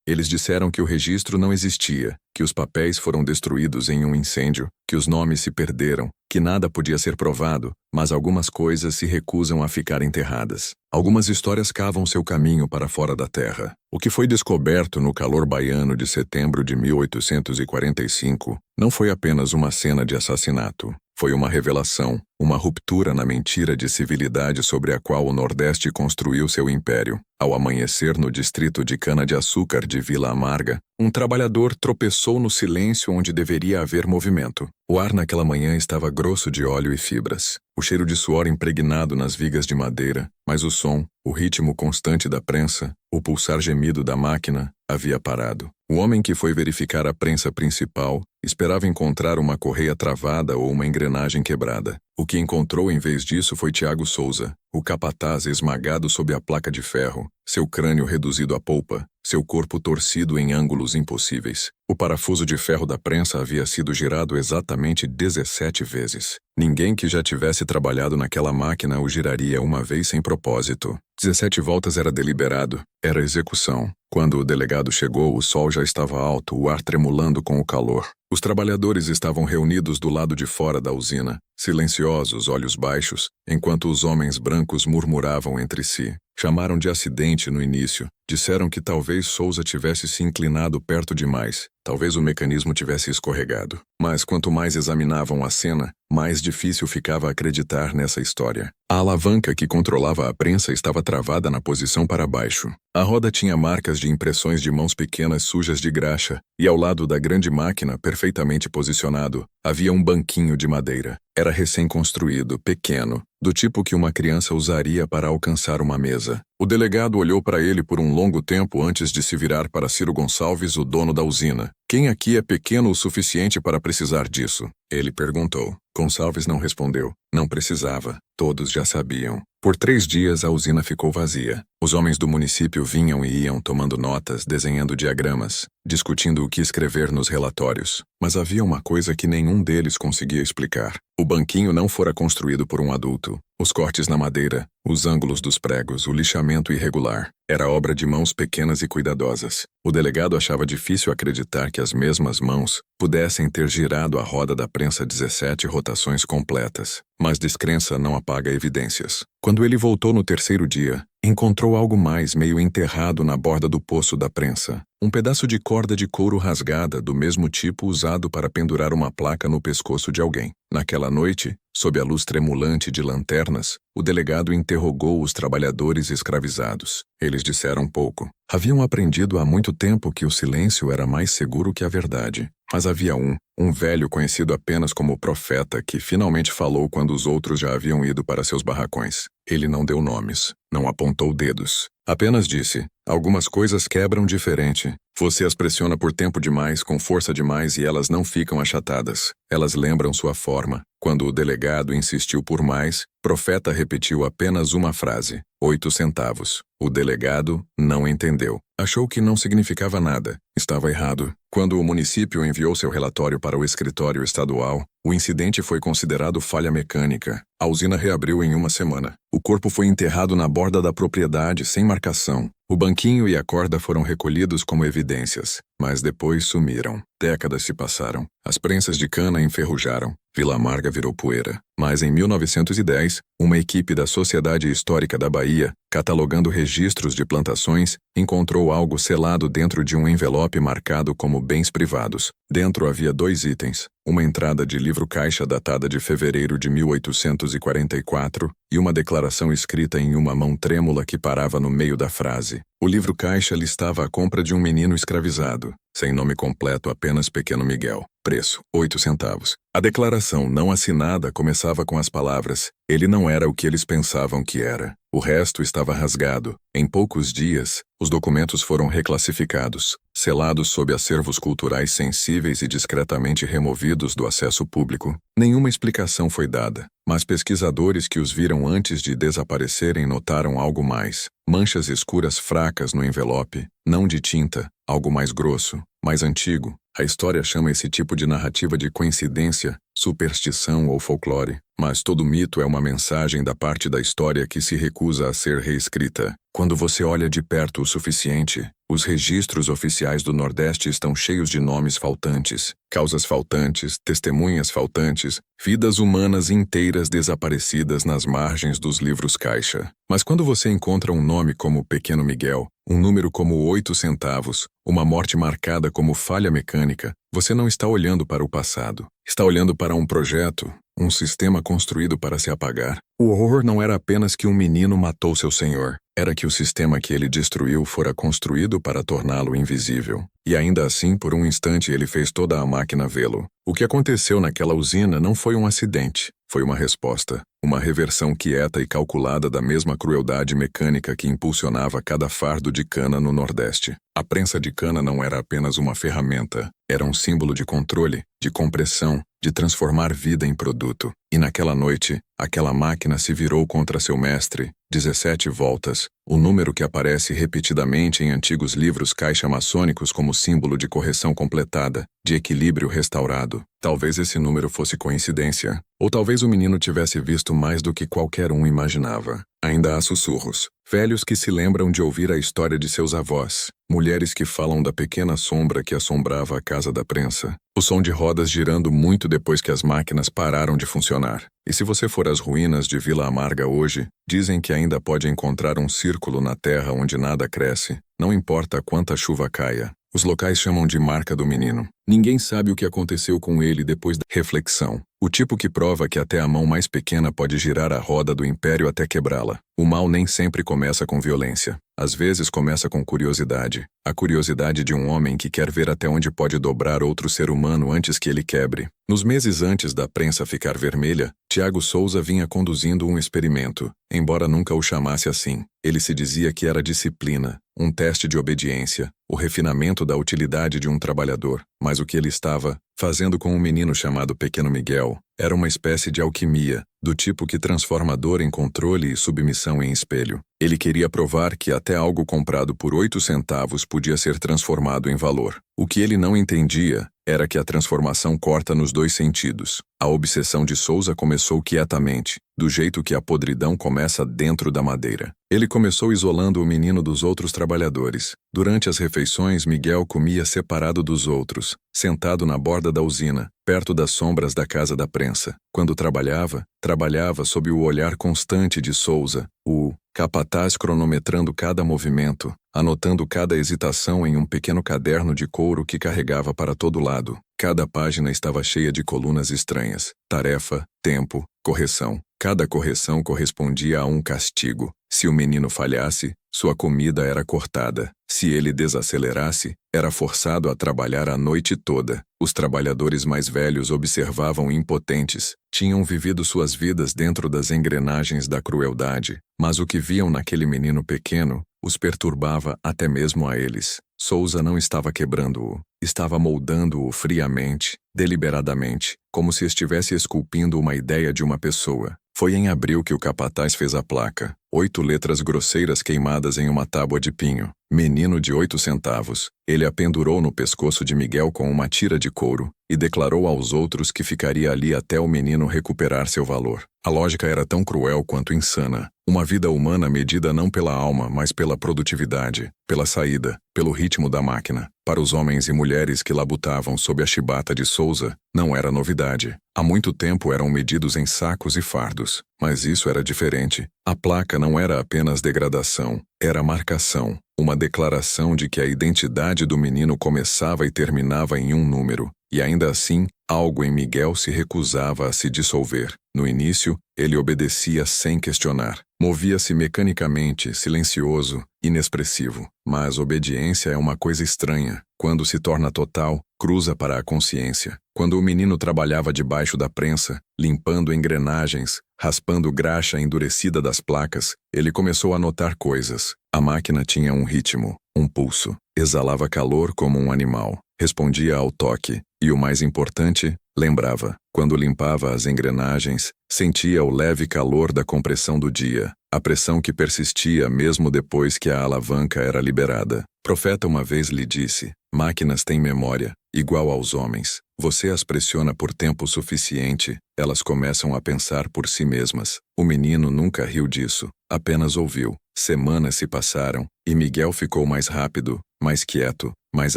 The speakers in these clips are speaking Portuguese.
Eles disseram que o registro não existia, que os papéis foram destruídos em um incêndio, que os nomes se perderam, que nada podia ser provado, mas algumas coisas se recusam a ficar enterradas. Algumas histórias cavam seu caminho para fora da terra. O que foi descoberto no calor baiano de setembro de 1845 não foi apenas uma cena de assassinato. Foi uma revelação, uma ruptura na mentira de civilidade sobre a qual o Nordeste construiu seu império. Ao amanhecer no distrito de cana-de-açúcar de Vila Amarga, um trabalhador tropeçou no silêncio onde deveria haver movimento. O ar naquela manhã estava grosso de óleo e fibras. O cheiro de suor impregnado nas vigas de madeira, mas o som, o ritmo constante da prensa, o pulsar gemido da máquina, havia parado. O homem que foi verificar a prensa principal esperava encontrar uma correia travada ou uma engrenagem quebrada. O que encontrou em vez disso foi Tiago Souza, o capataz esmagado sob a placa de ferro, seu crânio reduzido à polpa, seu corpo torcido em ângulos impossíveis. O parafuso de ferro da prensa havia sido girado exatamente 17 vezes. Ninguém que já tivesse trabalhado naquela máquina o giraria uma vez sem propósito. 17 voltas era deliberado, era execução. Quando o delegado chegou, o sol já estava alto, o ar tremulando com o calor. Os trabalhadores estavam reunidos do lado de fora da usina, silenciosos, olhos baixos, enquanto os homens brancos murmuravam entre si. Chamaram de acidente no início. Disseram que talvez Souza tivesse se inclinado perto demais. Talvez o mecanismo tivesse escorregado. Mas quanto mais examinavam a cena, mais difícil ficava acreditar nessa história. A alavanca que controlava a prensa estava travada na posição para baixo. A roda tinha marcas de impressões de mãos pequenas sujas de graxa, e ao lado da grande máquina, perfeitamente posicionado, havia um banquinho de madeira. Era recém-construído, pequeno, do tipo que uma criança usaria para alcançar uma mesa. O delegado olhou para ele por um longo tempo antes de se virar para Ciro Gonçalves, o dono da usina. Quem aqui é pequeno o suficiente para precisar disso? Ele perguntou. Gonçalves não respondeu. Não precisava. Todos já sabiam. Por 3 dias a usina ficou vazia. Os homens do município vinham e iam tomando notas, desenhando diagramas, discutindo o que escrever nos relatórios. Mas havia uma coisa que nenhum deles conseguia explicar. O banquinho não fora construído por um adulto. Os cortes na madeira, os ângulos dos pregos, o lixamento irregular. Era obra de mãos pequenas e cuidadosas. O delegado achava difícil acreditar que as mesmas mãos pudessem ter girado a roda da prensa 17 rotações completas. Mas descrença não apaga evidências. Quando ele voltou no 3º dia, encontrou algo mais meio enterrado na borda do poço da prensa. Um pedaço de corda de couro rasgada, do mesmo tipo usado para pendurar uma placa no pescoço de alguém. Naquela noite, sob a luz tremulante de lanternas, o delegado interrogou os trabalhadores escravizados. Eles disseram pouco. Haviam aprendido há muito tempo que o silêncio era mais seguro que a verdade. Mas havia um velho conhecido apenas como profeta, que finalmente falou quando os outros já haviam ido para seus barracões. Ele não deu nomes, não apontou dedos. Apenas disse, algumas coisas quebram diferente. Você as pressiona por tempo demais, com força demais e elas não ficam achatadas. Elas lembram sua forma. Quando o delegado insistiu por mais, Profeta repetiu apenas uma frase, 8 centavos. O delegado não entendeu. Achou que não significava nada. Estava errado. Quando o município enviou seu relatório para o escritório estadual, o incidente foi considerado falha mecânica. A usina reabriu em uma semana. O corpo foi enterrado na borda da propriedade, sem marcação. O banquinho e a corda foram recolhidos como evidências, mas depois sumiram. Décadas se passaram. As prensas de cana enferrujaram. Vila Amarga virou poeira. Mas em 1910, uma equipe da Sociedade Histórica da Bahia, catalogando registros de plantações, encontrou algo selado dentro de um envelope marcado como bens privados. Dentro havia 2 itens, uma entrada de livro-caixa datada de fevereiro de 1844 e uma declaração escrita em uma mão trêmula que parava no meio da frase. O livro-caixa listava a compra de um menino escravizado, sem nome completo, apenas Pequeno Miguel. Preço, 8 centavos. A declaração não assinada começava com as palavras, ele não era o que eles pensavam que era. O resto estava rasgado. Em poucos dias, os documentos foram reclassificados, selados sob acervos culturais sensíveis e discretamente removidos do acesso público. Nenhuma explicação foi dada, mas pesquisadores que os viram antes de desaparecerem notaram algo mais. Manchas escuras fracas no envelope, não de tinta, algo mais grosso, mais antigo. A história chama esse tipo de narrativa de coincidência, superstição ou folclore. Mas todo mito é uma mensagem da parte da história que se recusa a ser reescrita. Quando você olha de perto o suficiente, Os registros oficiais do Nordeste estão cheios de nomes faltantes, causas faltantes, testemunhas faltantes, vidas humanas inteiras desaparecidas nas margens dos livros caixa. Mas quando você encontra um nome como Pequeno Miguel, um número como 8 centavos, uma morte marcada como falha mecânica, você não está olhando para o passado. Está olhando para um projeto, um sistema construído para se apagar. O horror não era apenas que um menino matou seu senhor, era que o sistema que ele destruiu fora construído para torná-lo invisível. E ainda assim, por um instante, ele fez toda a máquina vê-lo. O que aconteceu naquela usina não foi um acidente, foi uma resposta. Uma reversão quieta e calculada da mesma crueldade mecânica que impulsionava cada fardo de cana no Nordeste. A prensa de cana não era apenas uma ferramenta, era um símbolo de controle, de compressão, de transformar vida em produto. E naquela noite, aquela máquina se virou contra seu mestre, 17 voltas, o número que aparece repetidamente em antigos livros caixa-maçônicos como símbolo de correção completada, de equilíbrio restaurado. Talvez esse número fosse coincidência, ou talvez o menino tivesse visto mais do que qualquer um imaginava. Ainda há sussurros, velhos que se lembram de ouvir a história de seus avós, mulheres que falam da pequena sombra que assombrava a casa da prensa, o som de rodas girando muito depois que as máquinas pararam de funcionar. E se você for às ruínas de Vila Amarga hoje, dizem que ainda pode encontrar um círculo na terra onde nada cresce, não importa quanta chuva caia. Os locais chamam de marca do menino. Ninguém sabe o que aconteceu com ele depois da reflexão. O tipo que prova que até a mão mais pequena pode girar a roda do império até quebrá-la. O mal nem sempre começa com violência. Às vezes começa com curiosidade. A curiosidade de um homem que quer ver até onde pode dobrar outro ser humano antes que ele quebre. Nos meses antes da prensa ficar vermelha, Tiago Souza vinha conduzindo um experimento, embora nunca o chamasse assim. Ele se dizia que era disciplina, um teste de obediência, o refinamento da utilidade de um trabalhador. Mas o que ele estava fazendo com um menino chamado Pequeno Miguel era uma espécie de alquimia, do tipo que transforma dor em controle e submissão em espelho. Ele queria provar que até algo comprado por 8 centavos podia ser transformado em valor. O que ele não entendia era que a transformação corta nos dois sentidos. A obsessão de Souza começou quietamente, do jeito que a podridão começa dentro da madeira. Ele começou isolando o menino dos outros trabalhadores. Durante as refeições, Miguel comia separado dos outros, sentado na borda da usina, perto das sombras da casa da prensa. Quando trabalhava sob o olhar constante de Souza, o capataz cronometrando cada movimento, anotando cada hesitação em um pequeno caderno de couro que carregava para todo lado. Cada página estava cheia de colunas estranhas. Tarefa, tempo, correção. Cada correção correspondia a um castigo. Se o menino falhasse, sua comida era cortada. Se ele desacelerasse, era forçado a trabalhar a noite toda. Os trabalhadores mais velhos observavam impotentes. Tinham vivido suas vidas dentro das engrenagens da crueldade, mas o que viam naquele menino pequeno os perturbava até mesmo a eles. Souza não estava quebrando-o, estava moldando-o friamente, deliberadamente, como se estivesse esculpindo uma ideia de uma pessoa. Foi em abril que o capataz fez a placa, 8 letras grosseiras queimadas em uma tábua de pinho. Menino de 8 centavos. Ele a pendurou no pescoço de Miguel com uma tira de couro e declarou aos outros que ficaria ali até o menino recuperar seu valor. A lógica era tão cruel quanto insana. Uma vida humana medida não pela alma, mas pela produtividade, pela saída, pelo ritmo da máquina. Para os homens e mulheres que labutavam sob a chibata de Souza, não era novidade. Há muito tempo eram medidos em sacos e fardos. Mas isso era diferente. A placa não era apenas degradação, era marcação. Uma declaração de que a identidade do menino começava e terminava em um número. E ainda assim, algo em Miguel se recusava a se dissolver. No início, ele obedecia sem questionar. Movia-se mecanicamente, silencioso, inexpressivo. Mas obediência é uma coisa estranha. Quando se torna total, cruza para a consciência. Quando o menino trabalhava debaixo da prensa, limpando engrenagens, raspando graxa endurecida das placas, ele começou a notar coisas. A máquina tinha um ritmo, um pulso. Exalava calor como um animal. Respondia ao toque. E o mais importante, lembrava. Quando limpava as engrenagens, sentia o leve calor da compressão do dia, a pressão que persistia mesmo depois que a alavanca era liberada. Profeta uma vez lhe disse: máquinas têm memória, igual aos homens. Você as pressiona por tempo suficiente, elas começam a pensar por si mesmas. O menino nunca riu disso, apenas ouviu. Semanas se passaram, e Miguel ficou mais rápido, mais quieto, mais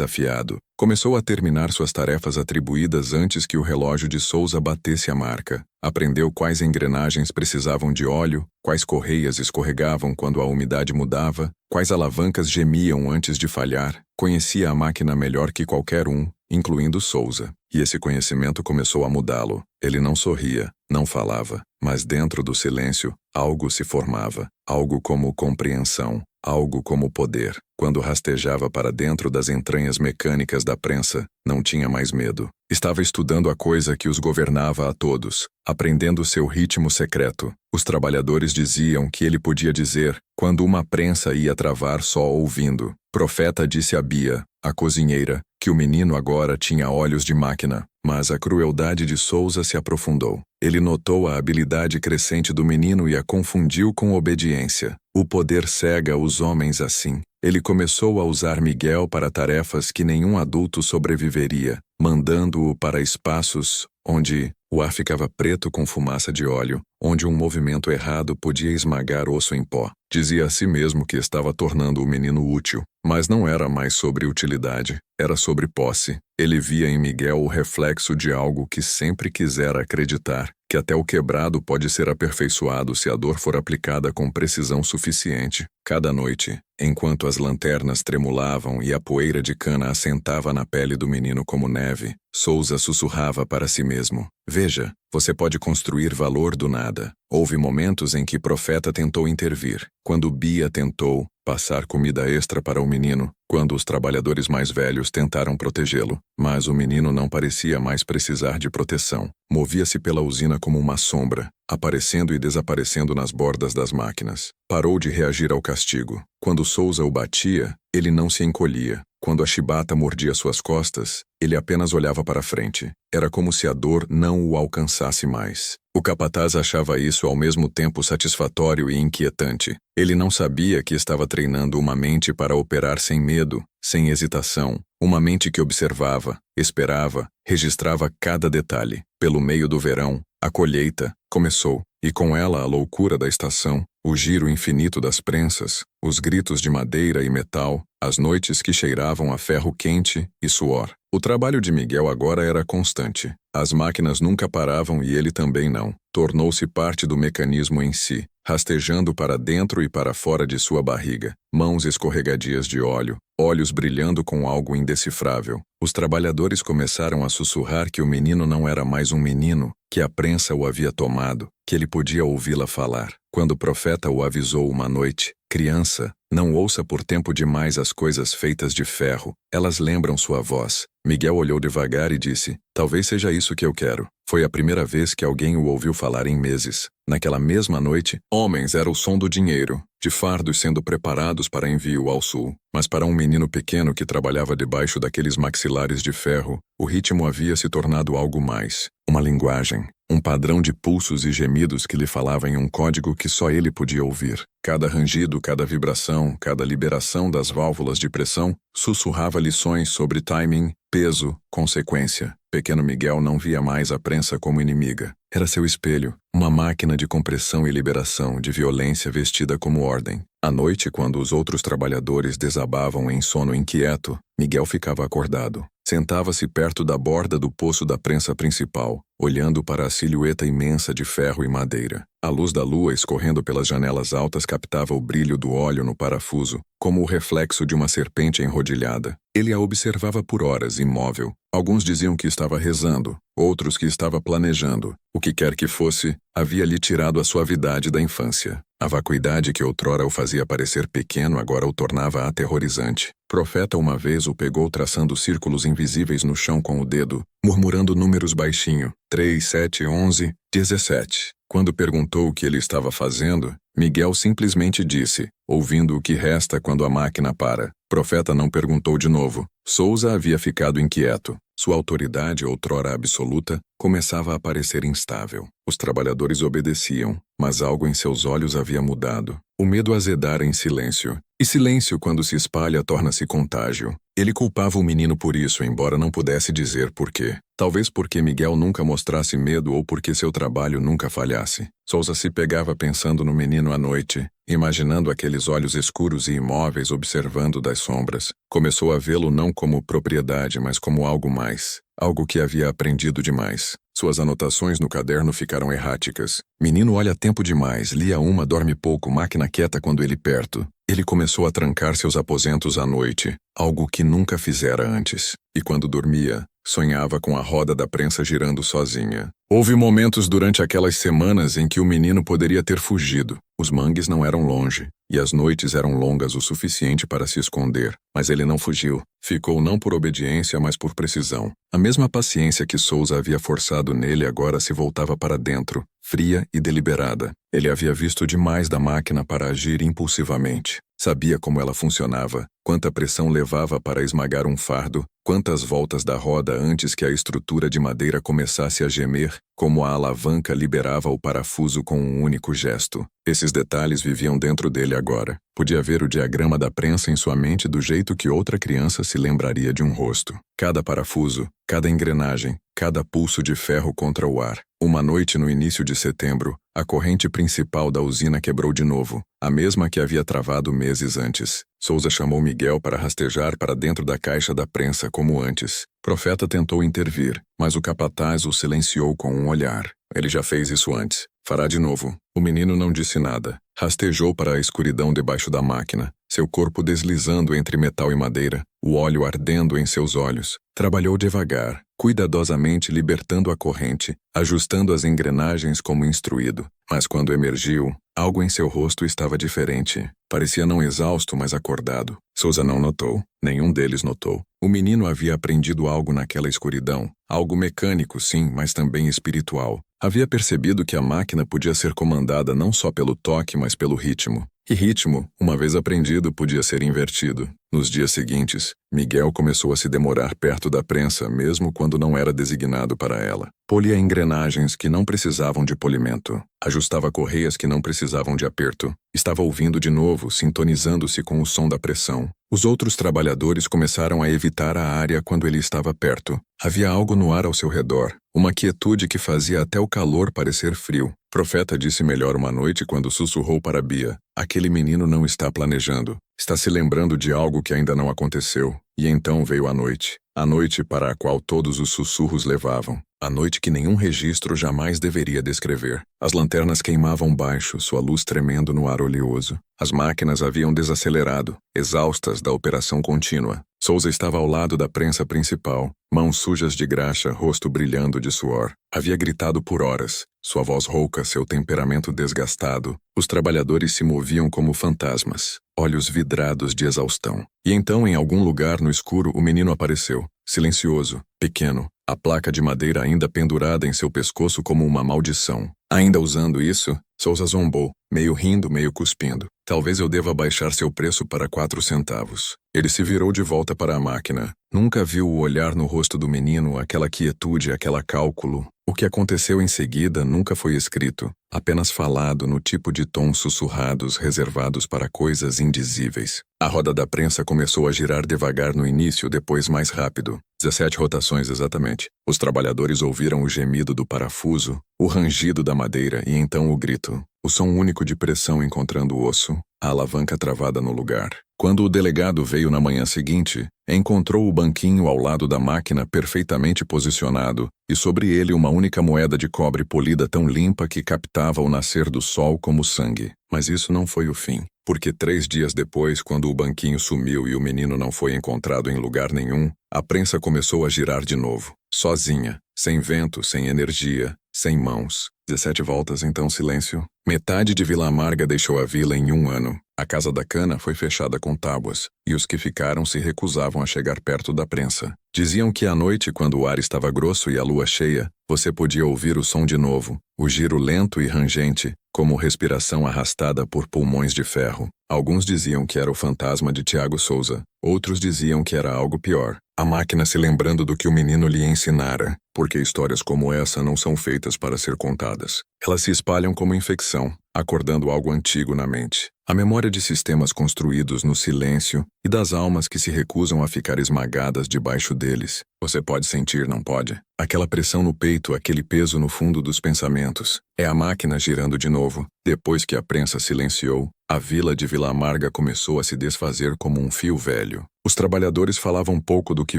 afiado. Começou a terminar suas tarefas atribuídas antes que o relógio de Souza batesse a marca. Aprendeu quais engrenagens precisavam de óleo, quais correias escorregavam quando a umidade mudava, quais alavancas gemiam antes de falhar. Conhecia a máquina melhor que qualquer um, incluindo Souza. E esse conhecimento começou a mudá-lo. Ele não sorria, não falava, mas dentro do silêncio, algo se formava, algo como compreensão, algo como poder. Quando rastejava para dentro das entranhas mecânicas da prensa, não tinha mais medo. Estava estudando a coisa que os governava a todos, aprendendo seu ritmo secreto. Os trabalhadores diziam que ele podia dizer quando uma prensa ia travar só ouvindo. Profeta disse a Bia, a cozinheira, que o menino agora tinha olhos de máquina. Mas a crueldade de Souza se aprofundou. Ele notou a habilidade crescente do menino e a confundiu com obediência. O poder cega os homens assim. Ele começou a usar Miguel para tarefas que nenhum adulto sobreviveria, mandando-o para espaços onde o ar ficava preto com fumaça de óleo, onde um movimento errado podia esmagar osso em pó. Dizia a si mesmo que estava tornando o menino útil, mas não era mais sobre utilidade, era sobre posse. Ele via em Miguel o reflexo de algo que sempre quisera acreditar, que até o quebrado pode ser aperfeiçoado se a dor for aplicada com precisão suficiente. Cada noite, enquanto as lanternas tremulavam e a poeira de cana assentava na pele do menino como neve, Souza sussurrava para si mesmo: "Veja, você pode construir valor do nada." Houve momentos em que Profeta tentou intervir, quando Bia tentou passar comida extra para o menino, quando os trabalhadores mais velhos tentaram protegê-lo, mas o menino não parecia mais precisar de proteção. Movia-se pela usina como uma sombra, aparecendo e desaparecendo nas bordas das máquinas. Parou de reagir ao castigo. Quando Souza o batia, ele não se encolhia. Quando a chibata mordia suas costas, ele apenas olhava para frente. Era como se a dor não o alcançasse mais. O capataz achava isso ao mesmo tempo satisfatório e inquietante. Ele não sabia que estava treinando uma mente para operar sem medo, sem hesitação. Uma mente que observava, esperava, registrava cada detalhe. Pelo meio do verão, a colheita começou, e com ela a loucura da estação, o giro infinito das prensas, os gritos de madeira e metal, as noites que cheiravam a ferro quente e suor. O trabalho de Miguel agora era constante. As máquinas nunca paravam e ele também não. Tornou-se parte do mecanismo em si, rastejando para dentro e para fora de sua barriga, mãos escorregadias de óleo, olhos brilhando com algo indecifrável. Os trabalhadores começaram a sussurrar que o menino não era mais um menino, que a prensa o havia tomado, que ele podia ouvi-la falar. Quando o profeta o avisou uma noite: "Criança, não ouça por tempo demais as coisas feitas de ferro, elas lembram sua voz." Miguel olhou devagar e disse: "Talvez seja isso que eu quero." Foi a primeira vez que alguém o ouviu falar em meses. Naquela mesma noite, homens era o som do dinheiro, de fardos sendo preparados para envio ao sul. Mas para um menino pequeno que trabalhava debaixo daqueles maxilares de ferro, o ritmo havia se tornado algo mais. Uma linguagem, um padrão de pulsos e gemidos que lhe falava em um código que só ele podia ouvir. Cada rangido, cada vibração, cada liberação das válvulas de pressão sussurrava lições sobre timing, peso, consequência. Pequeno Miguel não via mais a prensa como inimiga. Era seu espelho, uma máquina de compressão e liberação, de violência vestida como ordem. À noite, quando os outros trabalhadores desabavam em sono inquieto, Miguel ficava acordado. Sentava-se perto da borda do poço da prensa principal, olhando para a silhueta imensa de ferro e madeira. A luz da lua escorrendo pelas janelas altas captava o brilho do óleo no parafuso, como o reflexo de uma serpente enrodilhada. Ele a observava por horas, imóvel. Alguns diziam que estava rezando, outros que estava planejando. O que quer que fosse, havia-lhe tirado a suavidade da infância. A vacuidade que outrora o fazia parecer pequeno agora o tornava aterrorizante. Profeta uma vez o pegou traçando círculos invisíveis no chão com o dedo, murmurando números baixinho: 3, 7, 11, 17. Quando perguntou o que ele estava fazendo, Miguel simplesmente disse, ouvindo o que resta quando a máquina para. Profeta não perguntou de novo. Souza havia ficado inquieto. Sua autoridade, outrora absoluta, começava a parecer instável. Os trabalhadores obedeciam, mas algo em seus olhos havia mudado. O medo azedara em silêncio. E silêncio, quando se espalha, torna-se contágio. Ele culpava o menino por isso, embora não pudesse dizer por quê. Talvez porque Miguel nunca mostrasse medo ou porque seu trabalho nunca falhasse. Souza se pegava pensando no menino à noite, imaginando aqueles olhos escuros e imóveis observando das sombras. Começou a vê-lo não como propriedade, mas como algo mais. Algo que havia aprendido demais. Suas anotações no caderno ficaram erráticas. Menino olha tempo demais, lia uma, dorme pouco, máquina quieta quando ele perto. Ele começou a trancar seus aposentos à noite, algo que nunca fizera antes. E quando dormia, sonhava com a roda da prensa girando sozinha. Houve momentos durante aquelas semanas em que o menino poderia ter fugido. Os mangues não eram longe, e as noites eram longas o suficiente para se esconder. Mas ele não fugiu. Ficou não por obediência, mas por precisão. A mesma paciência que Souza havia forçado nele agora se voltava para dentro, fria e deliberada. Ele havia visto demais da máquina para agir impulsivamente. Sabia como ela funcionava, quanta pressão levava para esmagar um fardo, quantas voltas da roda antes que a estrutura de madeira começasse a gemer, como a alavanca liberava o parafuso com um único gesto. Esses detalhes viviam dentro dele agora. Podia ver o diagrama da prensa em sua mente do jeito que outra criança se lembraria de um rosto. Cada parafuso, cada engrenagem, cada pulso de ferro contra o ar. Uma noite no início de setembro, a corrente principal da usina quebrou de novo, a mesma que havia travado meses antes. Souza chamou Miguel para rastejar para dentro da caixa da prensa como antes. Profeta tentou intervir, mas o capataz o silenciou com um olhar. Ele já fez isso antes. Fará de novo. O menino não disse nada. Rastejou para a escuridão debaixo da máquina, seu corpo deslizando entre metal e madeira, o óleo ardendo em seus olhos. Trabalhou devagar, cuidadosamente libertando a corrente, ajustando as engrenagens como instruído. Mas quando emergiu, algo em seu rosto estava diferente. Parecia não exausto, mas acordado. Souza não notou. Nenhum deles notou. O menino havia aprendido algo naquela escuridão. Algo mecânico, sim, mas também espiritual. Havia percebido que a máquina podia ser comandada não só pelo toque, mas pelo ritmo. E ritmo, uma vez aprendido, podia ser invertido. Nos dias seguintes, Miguel começou a se demorar perto da prensa, mesmo quando não era designado para ela. Polia engrenagens que não precisavam de polimento. Ajustava correias que não precisavam de aperto. Estava ouvindo de novo, sintonizando-se com o som da pressão. Os outros trabalhadores começaram a evitar a área quando ele estava perto. Havia algo no ar ao seu redor, uma quietude que fazia até o calor parecer frio. Profeta disse melhor uma noite quando sussurrou para Bia: aquele menino não está planejando. Está se lembrando de algo que ainda não aconteceu. E então veio a noite. A noite para a qual todos os sussurros levavam. A noite que nenhum registro jamais deveria descrever. As lanternas queimavam baixo, sua luz tremendo no ar oleoso. As máquinas haviam desacelerado, exaustas da operação contínua. Souza estava ao lado da prensa principal, mãos sujas de graxa, rosto brilhando de suor. Havia gritado por horas, sua voz rouca, seu temperamento desgastado. Os trabalhadores se moviam como fantasmas, olhos vidrados de exaustão. E então, em algum lugar no escuro, o menino apareceu, silencioso, pequeno, a placa de madeira ainda pendurada em seu pescoço como uma maldição. Ainda usando isso, Souza zombou, meio rindo, meio cuspindo. Talvez eu deva baixar seu preço para 4 centavos. Ele se virou de volta para a máquina. Nunca viu o olhar no rosto do menino, aquela quietude, aquela cálculo. O que aconteceu em seguida nunca foi escrito, apenas falado no tipo de tons sussurrados reservados para coisas indizíveis. A roda da prensa começou a girar devagar no início, depois mais rápido. 17 rotações exatamente. Os trabalhadores ouviram o gemido do parafuso, o rangido da madeira e então o grito. O som único de pressão encontrando o osso, a alavanca travada no lugar. Quando o delegado veio na manhã seguinte, encontrou o banquinho ao lado da máquina perfeitamente posicionado e sobre ele uma única moeda de cobre polida tão limpa que captava o nascer do sol como sangue. Mas isso não foi o fim, porque 3 dias depois, quando o banquinho sumiu e o menino não foi encontrado em lugar nenhum, a prensa começou a girar de novo, sozinha, sem vento, sem energia, sem mãos. 17 voltas, então silêncio. Metade de Vila Amarga deixou a vila em 1 ano. A Casa da Cana foi fechada com tábuas, e os que ficaram se recusavam a chegar perto da prensa. Diziam que à noite, quando o ar estava grosso e a lua cheia, você podia ouvir o som de novo, o giro lento e rangente, como respiração arrastada por pulmões de ferro. Alguns diziam que era o fantasma de Tiago Souza, outros diziam que era algo pior. A máquina se lembrando do que o menino lhe ensinara, porque histórias como essa não são feitas para ser contadas. Elas se espalham como infecção, acordando algo antigo na mente. A memória de sistemas construídos no silêncio e das almas que se recusam a ficar esmagadas debaixo deles. Você pode sentir, não pode? Aquela pressão no peito, aquele peso no fundo dos pensamentos. É a máquina girando de novo. Depois que a prensa silenciou, a vila de Vila Amarga começou a se desfazer como um fio velho. Os trabalhadores falavam pouco do que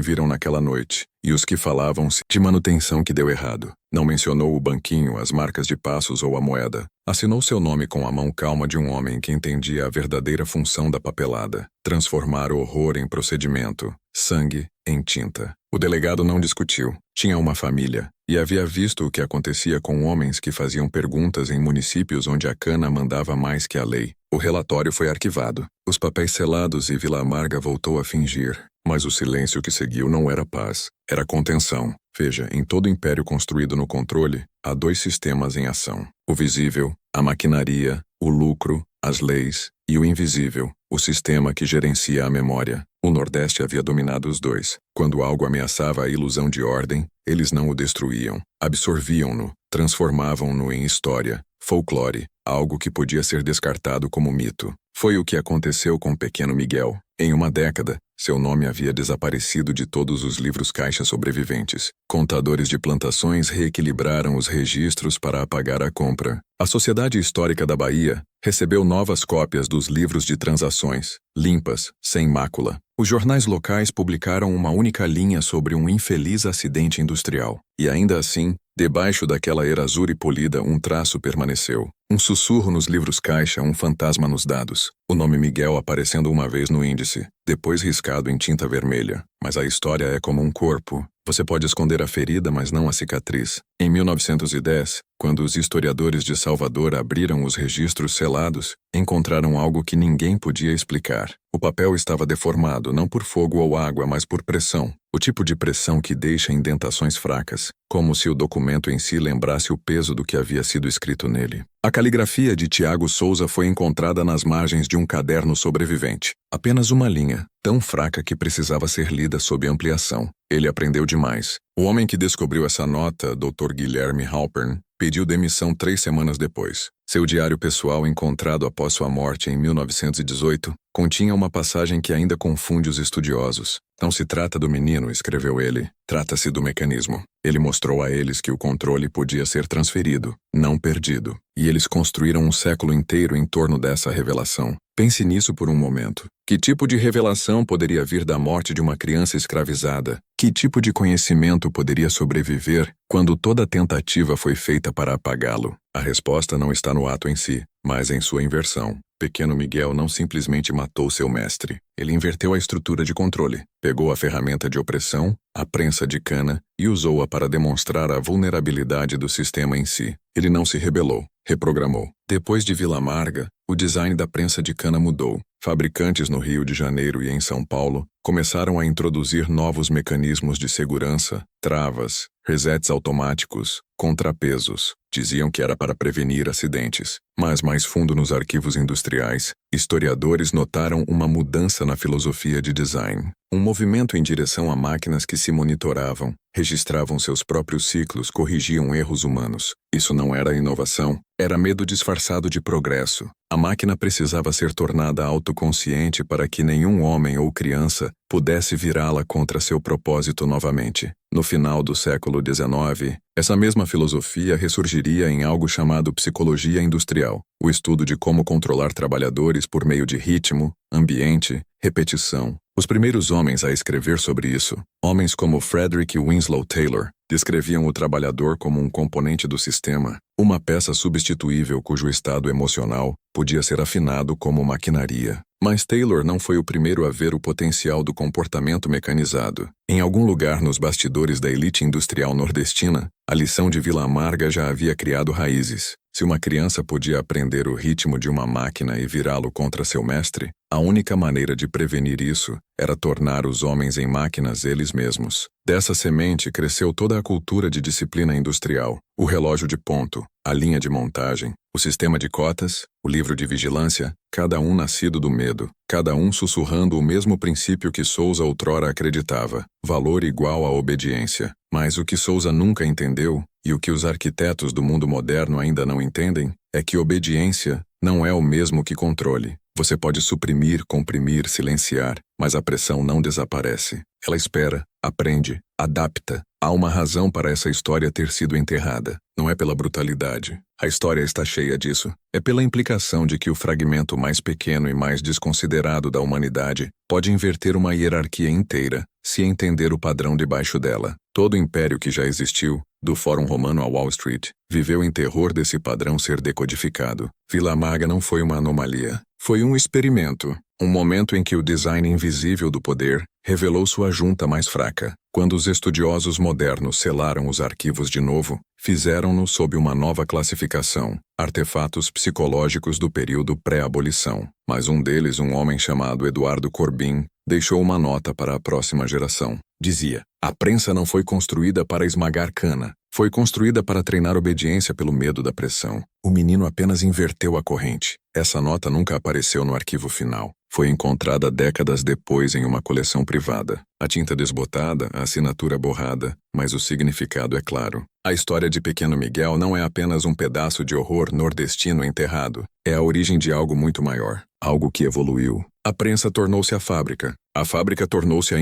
viram naquela noite, e os que falavam de manutenção que deu errado. Não mencionou o banquinho, as marcas de passos ou a moeda. Assinou seu nome com a mão calma de um homem que entendia a verdadeira função da papelada: transformar o horror em procedimento, sangue em tinta. O delegado não discutiu. Tinha uma família, e havia visto o que acontecia com homens que faziam perguntas em municípios onde a cana mandava mais que a lei. O relatório foi arquivado, os papéis selados e Vila Amarga voltou a fingir. Mas o silêncio que seguiu não era paz, era contenção. Veja, em todo império construído no controle, há dois sistemas em ação: o visível, a maquinaria, o lucro, as leis, e o invisível, o sistema que gerencia a memória. O Nordeste havia dominado os dois. Quando algo ameaçava a ilusão de ordem, eles não o destruíam, absorviam-no, transformavam-no em história, folclore, algo que podia ser descartado como mito. Foi o que aconteceu com o pequeno Miguel. Em uma década, seu nome havia desaparecido de todos os livros-caixa sobreviventes. Contadores de plantações reequilibraram os registros para apagar a compra. A Sociedade Histórica da Bahia recebeu novas cópias dos livros de transações, limpas, sem mácula. Os jornais locais publicaram uma única linha sobre um infeliz acidente industrial. E ainda assim, debaixo daquela erasure polida, um traço permaneceu. Um sussurro nos livros-caixa, um fantasma nos dados. O nome Miguel aparecendo uma vez no índice, depois riscado em tinta vermelha. Mas a história é como um corpo. Você pode esconder a ferida, mas não a cicatriz. Em 1910, quando os historiadores de Salvador abriram os registros selados, encontraram algo que ninguém podia explicar. O papel estava deformado, não por fogo ou água, mas por pressão. O tipo de pressão que deixa indentações fracas, como se o documento em si lembrasse o peso do que havia sido escrito nele. A caligrafia de Tiago Souza foi encontrada nas margens de um caderno sobrevivente. Apenas uma linha, tão fraca que precisava ser lida sob ampliação. Ele aprendeu demais. O homem que descobriu essa nota, Dr. Guilherme Halpern, pediu demissão 3 semanas depois. Seu diário pessoal, encontrado após sua morte em 1918, continha uma passagem que ainda confunde os estudiosos. Não se trata do menino, escreveu ele. Trata-se do mecanismo. Ele mostrou a eles que o controle podia ser transferido, não perdido. E eles construíram um século inteiro em torno dessa revelação. Pense nisso por um momento. Que tipo de revelação poderia vir da morte de uma criança escravizada? Que tipo de conhecimento poderia sobreviver quando toda tentativa foi feita para apagá-lo? A resposta não está no ato em si, mas em sua inversão. Pequeno Miguel não simplesmente matou seu mestre. Ele inverteu a estrutura de controle, pegou a ferramenta de opressão, a prensa de cana, e usou-a para demonstrar a vulnerabilidade do sistema em si. Ele não se rebelou, reprogramou. Depois de Vila Amarga, o design da prensa de cana mudou. Fabricantes no Rio de Janeiro e em São Paulo começaram a introduzir novos mecanismos de segurança, travas, resets automáticos, contrapesos. Diziam que era para prevenir acidentes. Mas mais fundo nos arquivos industriais, historiadores notaram uma mudança na filosofia de design. Um movimento em direção a máquinas que se monitoravam, registravam seus próprios ciclos, corrigiam erros humanos. Isso não era inovação, era medo disfarçado de progresso. A máquina precisava ser tornada autoconsciente para que nenhum homem ou criança pudesse virá-la contra seu propósito novamente. No final do século XIX, essa mesma filosofia ressurgiria em algo chamado psicologia industrial, o estudo de como controlar trabalhadores por meio de ritmo, ambiente, repetição. Os primeiros homens a escrever sobre isso, homens como Frederick Winslow Taylor, descreviam o trabalhador como um componente do sistema, uma peça substituível cujo estado emocional podia ser afinado como maquinaria. Mas Taylor não foi o primeiro a ver o potencial do comportamento mecanizado. Em algum lugar nos bastidores da elite industrial nordestina, a lição de Vila Amarga já havia criado raízes. Se uma criança podia aprender o ritmo de uma máquina e virá-lo contra seu mestre, A única maneira de prevenir isso era tornar os homens em máquinas eles mesmos. Dessa semente cresceu toda a cultura de disciplina industrial, o relógio de ponto, a linha de montagem, o sistema de cotas, o livro de vigilância, cada um nascido do medo, cada um sussurrando o mesmo princípio que Souza outrora acreditava, valor igual à obediência. Mas o que Souza nunca entendeu, e o que os arquitetos do mundo moderno ainda não entendem, é que obediência não é o mesmo que controle. Você pode suprimir, comprimir, silenciar, mas a pressão não desaparece. Ela espera, aprende, adapta. Há uma razão para essa história ter sido enterrada. Não é pela brutalidade. A história está cheia disso. É pela implicação de que o fragmento mais pequeno e mais desconsiderado da humanidade pode inverter uma hierarquia inteira, se entender o padrão debaixo dela. Todo o império que já existiu, do Fórum Romano a Wall Street, viveu em terror desse padrão ser decodificado. Vila Maga não foi uma anomalia. Foi um experimento. Um momento em que o design invisível do poder revelou sua junta mais fraca. Quando os estudiosos modernos selaram os arquivos de novo, fizeram-no sob uma nova classificação, artefatos psicológicos do período pré-abolição. Mas um deles, um homem chamado Eduardo Corbin, deixou uma nota para a próxima geração. Dizia: a prensa não foi construída para esmagar cana, foi construída para treinar obediência pelo medo da pressão. O menino apenas inverteu a corrente. Essa nota nunca apareceu no arquivo final. Foi encontrada décadas depois em uma coleção privada. A tinta desbotada, a assinatura borrada, mas o significado é claro. A história de Pequeno Miguel não é apenas um pedaço de horror nordestino enterrado. É a origem de algo muito maior. Algo que evoluiu. A prensa tornou-se a fábrica tornou-se a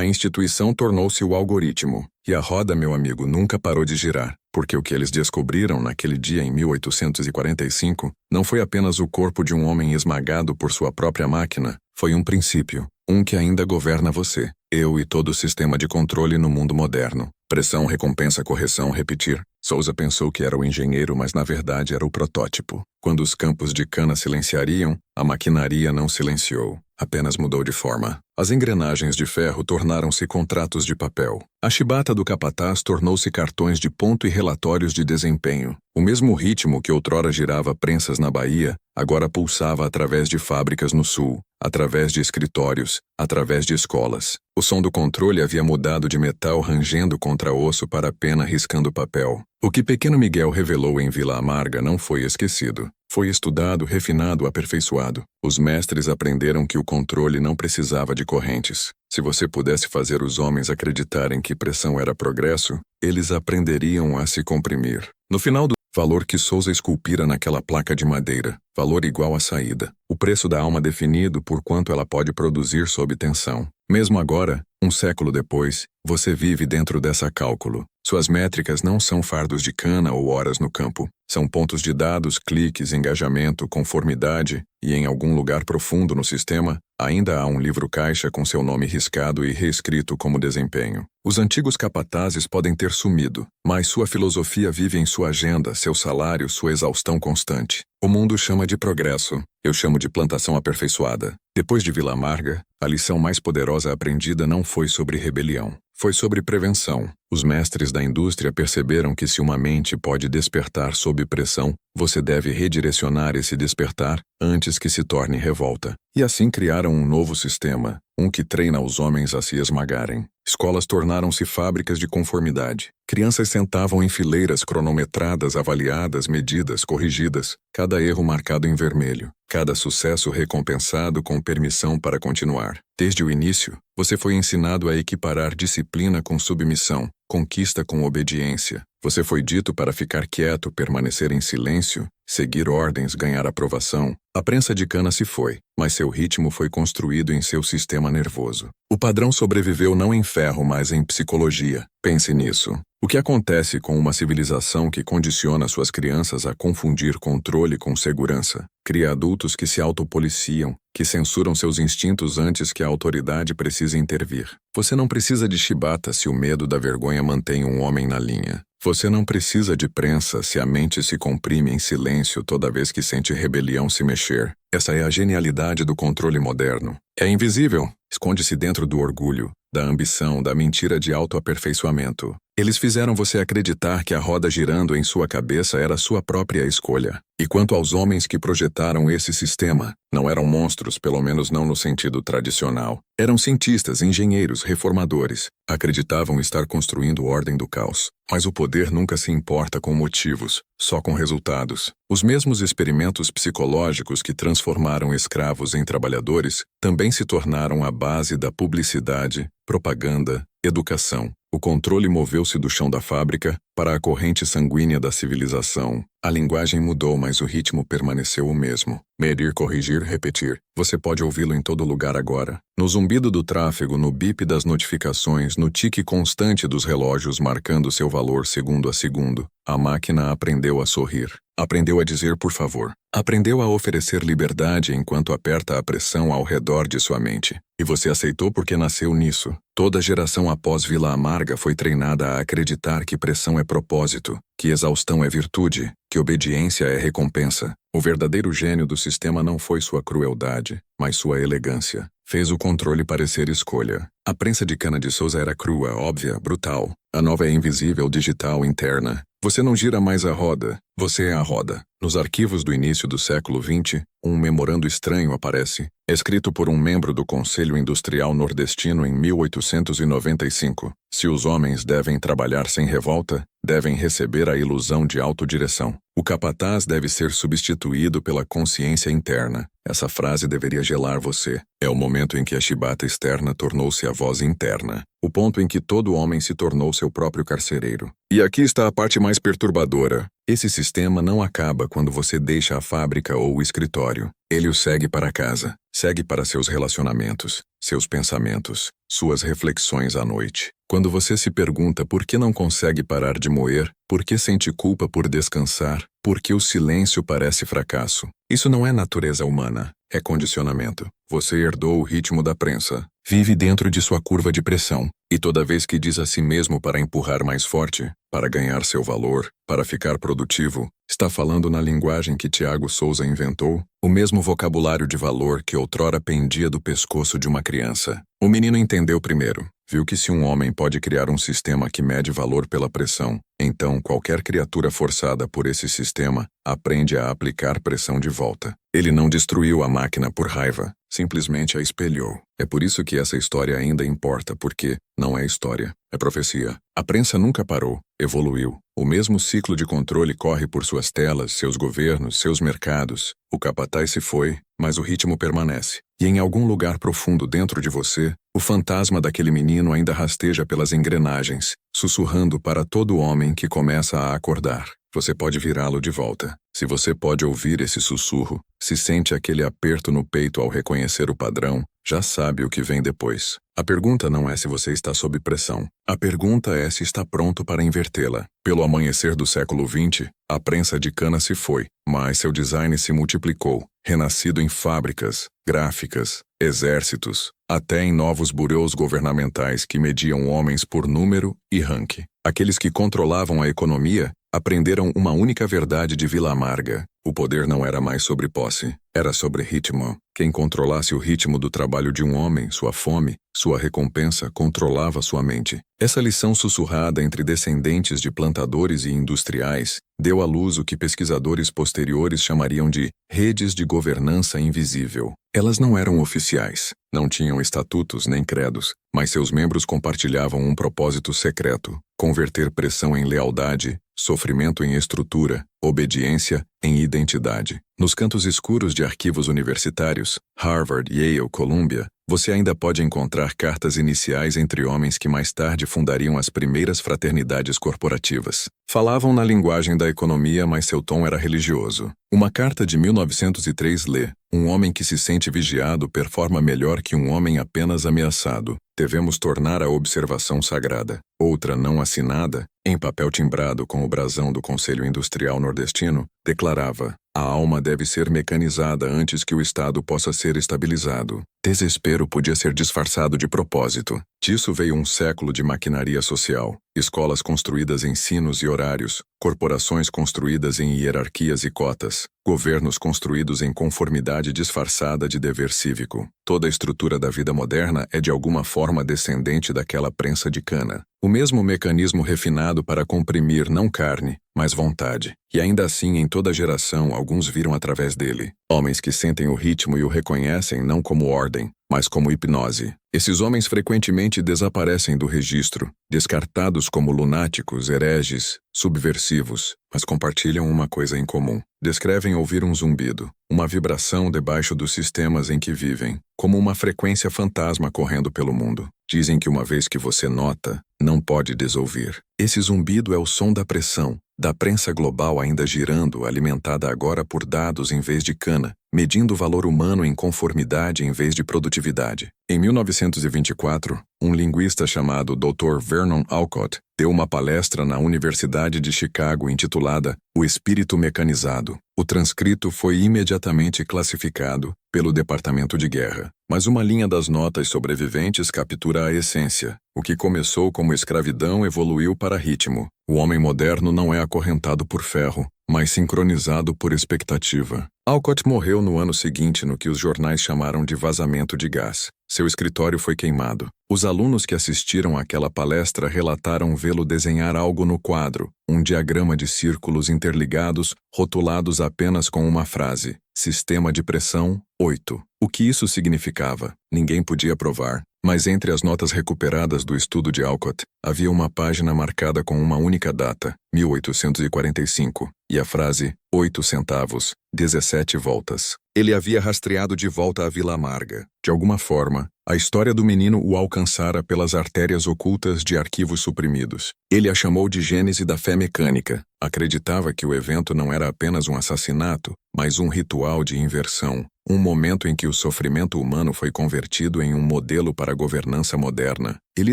instituição tornou-se o algoritmo, e a roda, meu amigo, nunca parou de girar, porque o que eles descobriram naquele dia em 1845 não foi apenas o corpo de um homem esmagado por sua própria máquina, foi um princípio, um que ainda governa você, eu e todo o sistema de controle no mundo moderno. Pressão, recompensa, correção, repetir. Souza pensou que era o engenheiro, mas na verdade era o protótipo. Quando os campos de cana silenciariam, a maquinaria não silenciou, apenas mudou de forma. As engrenagens de ferro tornaram-se contratos de papel. A chibata do capataz tornou-se cartões de ponto e relatórios de desempenho. O mesmo ritmo que outrora girava prensas na Bahia, agora pulsava através de fábricas no sul, através de escritórios, através de escolas. O som do controle havia mudado de metal rangendo contra osso para pena riscando papel. O que Pequeno Miguel revelou em Vila Amarga não foi esquecido. Foi estudado, refinado, aperfeiçoado. Os mestres aprenderam que o controle não precisava de correntes. Se você pudesse fazer os homens acreditarem que pressão era progresso, eles aprenderiam a se comprimir. No final do valor que Souza esculpira naquela placa de madeira, valor igual à saída. O preço da alma definido por quanto ela pode produzir sob tensão. Mesmo agora, um século depois, você vive dentro dessa cálculo. Suas métricas não são fardos de cana ou horas no campo. São pontos de dados, cliques, engajamento, conformidade, e em algum lugar profundo no sistema, ainda há um livro-caixa com seu nome riscado e reescrito como desempenho. Os antigos capatazes podem ter sumido, mas sua filosofia vive em sua agenda, seu salário, sua exaustão constante. O mundo chama de progresso, eu chamo de plantação aperfeiçoada. Depois de Vila Amarga, a lição mais poderosa aprendida não foi sobre rebelião. Foi sobre prevenção. Os mestres da indústria perceberam que se uma mente pode despertar sob pressão, você deve redirecionar esse despertar antes que se torne revolta. E assim criaram um novo sistema, um que treina os homens a se esmagarem. Escolas tornaram-se fábricas de conformidade. Crianças sentavam em fileiras cronometradas, avaliadas, medidas, corrigidas, cada erro marcado em vermelho, cada sucesso recompensado com permissão para continuar. Desde o início, você foi ensinado a equiparar disciplina com submissão, conquista com obediência. Você foi dito para ficar quieto, permanecer em silêncio, seguir ordens, ganhar aprovação. A prensa de cana se foi, mas seu ritmo foi construído em seu sistema nervoso. O padrão sobreviveu não em ferro, mas em psicologia. Pense nisso. O que acontece com uma civilização que condiciona suas crianças a confundir controle com segurança? Cria adultos que se autopoliciam, que censuram seus instintos antes que a autoridade precise intervir. Você não precisa de chibata se o medo da vergonha mantém um homem na linha. Você não precisa de prensa se a mente se comprime em silêncio toda vez que sente rebelião se mexer. Essa é a genialidade do controle moderno. É invisível, esconde-se dentro do orgulho, da ambição, da mentira de autoaperfeiçoamento. Eles fizeram você acreditar que a roda girando em sua cabeça era sua própria escolha. E quanto aos homens que projetaram esse sistema, não eram monstros, pelo menos não no sentido tradicional. Eram cientistas, engenheiros, reformadores. Acreditavam estar construindo ordem do caos. Mas o poder nunca se importa com motivos, só com resultados. Os mesmos experimentos psicológicos que transformaram escravos em trabalhadores também se tornaram a base da publicidade, propaganda, educação. O controle moveu-se do chão da fábrica para a corrente sanguínea da civilização. A linguagem mudou, mas o ritmo permaneceu o mesmo. Medir, corrigir, repetir. Você pode ouvi-lo em todo lugar agora. No zumbido do tráfego, no bip das notificações, no tique constante dos relógios marcando seu valor segundo a segundo. A máquina aprendeu a sorrir. Aprendeu a dizer por favor. Aprendeu a oferecer liberdade enquanto aperta a pressão ao redor de sua mente. E você aceitou porque nasceu nisso. Toda geração após Vila Amarga foi treinada a acreditar que pressão é propósito, que exaustão é virtude, que obediência é recompensa. O verdadeiro gênio do sistema não foi sua crueldade, mas sua elegância. Fez o controle parecer escolha. A prensa de Cana de Souza era crua, óbvia, brutal. A nova é invisível, digital, interna. Você não gira mais a roda, você é a roda. Nos arquivos do início do século XX, um memorando estranho aparece, escrito por um membro do Conselho Industrial Nordestino em 1895. Se os homens devem trabalhar sem revolta, devem receber a ilusão de autodireção. O capataz deve ser substituído pela consciência interna. Essa frase deveria gelar você. É o momento em que a chibata externa tornou-se a voz interna. O ponto em que todo homem se tornou seu próprio carcereiro. E aqui está a parte mais perturbadora. Esse sistema não acaba quando você deixa a fábrica ou o escritório. Ele o segue para casa, segue para seus relacionamentos, seus pensamentos, suas reflexões à noite. Quando você se pergunta por que não consegue parar de moer, por que sente culpa por descansar, por que o silêncio parece fracasso. Isso não é natureza humana, é condicionamento. Você herdou o ritmo da prensa, vive dentro de sua curva de pressão, e toda vez que diz a si mesmo para empurrar mais forte, para ganhar seu valor, para ficar produtivo, está falando na linguagem que Tiago Souza inventou, o mesmo vocabulário de valor que outrora pendia do pescoço de uma criança. O menino entendeu primeiro. Viu que se um homem pode criar um sistema que mede valor pela pressão, então qualquer criatura forçada por esse sistema aprende a aplicar pressão de volta. Ele não destruiu a máquina por raiva, simplesmente a espelhou. É por isso que essa história ainda importa, porque não é história, é profecia. A prensa nunca parou, evoluiu. O mesmo ciclo de controle corre por suas telas, seus governos, seus mercados. O capataz se foi, mas o ritmo permanece. E em algum lugar profundo dentro de você, o fantasma daquele menino ainda rasteja pelas engrenagens, sussurrando para todo homem que começa a acordar. Você pode virá-lo de volta. Se você pode ouvir esse sussurro, se sente aquele aperto no peito ao reconhecer o padrão, já sabe o que vem depois. A pergunta não é se você está sob pressão. A pergunta é se está pronto para invertê-la. Pelo amanhecer do século XX, a prensa de cana se foi, mas seu design se multiplicou, renascido em fábricas, gráficas, exércitos, até em novos burôs governamentais que mediam homens por número e ranking. Aqueles que controlavam a economia aprenderam uma única verdade de Vila Amarga. O poder não era mais sobre posse, era sobre ritmo. Quem controlasse o ritmo do trabalho de um homem, sua fome, sua recompensa, controlava sua mente. Essa lição sussurrada entre descendentes de plantadores e industriais deu à luz o que pesquisadores posteriores chamariam de redes de governança invisível. Elas não eram oficiais, não tinham estatutos nem credos, mas seus membros compartilhavam um propósito secreto: converter pressão em lealdade, sofrimento em estrutura, obediência em identidade. Nos cantos escuros de arquivos universitários, Harvard, Yale, Columbia, você ainda pode encontrar cartas iniciais entre homens que mais tarde fundariam as primeiras fraternidades corporativas. Falavam na linguagem da economia, mas seu tom era religioso. Uma carta de 1903 lê: um homem que se sente vigiado performa melhor que um homem apenas ameaçado. Devemos tornar a observação sagrada. Outra não assinada, em papel timbrado com o brasão do Conselho Industrial Nordestino, declarava: a alma deve ser mecanizada antes que o Estado possa ser estabilizado. Desespero podia ser disfarçado de propósito. Disso veio um século de maquinaria social, escolas construídas em sinos e horários, corporações construídas em hierarquias e cotas, governos construídos em conformidade disfarçada de dever cívico. Toda a estrutura da vida moderna é de alguma forma descendente daquela prensa de cana. O mesmo mecanismo refinado para comprimir não carne, mas vontade. E ainda assim, em toda geração, alguns viram através dele. Homens que sentem o ritmo e o reconhecem não como ordem, mas como hipnose. Esses homens frequentemente desaparecem do registro, descartados como lunáticos, hereges, subversivos, mas compartilham uma coisa em comum. Descrevem ouvir um zumbido, uma vibração debaixo dos sistemas em que vivem, como uma frequência fantasma correndo pelo mundo. Dizem que uma vez que você nota, não pode desouvir. Esse zumbido é o som da pressão, da prensa global ainda girando, alimentada agora por dados em vez de cana, medindo o valor humano em conformidade em vez de produtividade. Em 1924, um linguista chamado Dr. Vernon Alcott deu uma palestra na Universidade de Chicago intitulada O Espírito Mecanizado. O transcrito foi imediatamente classificado pelo Departamento de Guerra, mas uma linha das notas sobreviventes captura a essência. O que começou como escravidão evoluiu para ritmo. O homem moderno não é acorrentado por ferro, mas sincronizado por expectativa. Alcott morreu no ano seguinte no que os jornais chamaram de vazamento de gás. Seu escritório foi queimado. Os alunos que assistiram àquela palestra relataram vê-lo desenhar algo no quadro, um diagrama de círculos interligados, rotulados apenas com uma frase: Sistema de pressão, 8. O que isso significava? Ninguém podia provar. Mas entre as notas recuperadas do estudo de Alcott, havia uma página marcada com uma única data, 1845, e a frase, 8 centavos, 17 voltas. Ele havia rastreado de volta à Vila Amarga. De alguma forma, a história do menino o alcançara pelas artérias ocultas de arquivos suprimidos. Ele a chamou de Gênese da fé mecânica. Acreditava que o evento não era apenas um assassinato, mas um ritual de inversão. Um momento em que o sofrimento humano foi convertido em um modelo para a governança moderna. Ele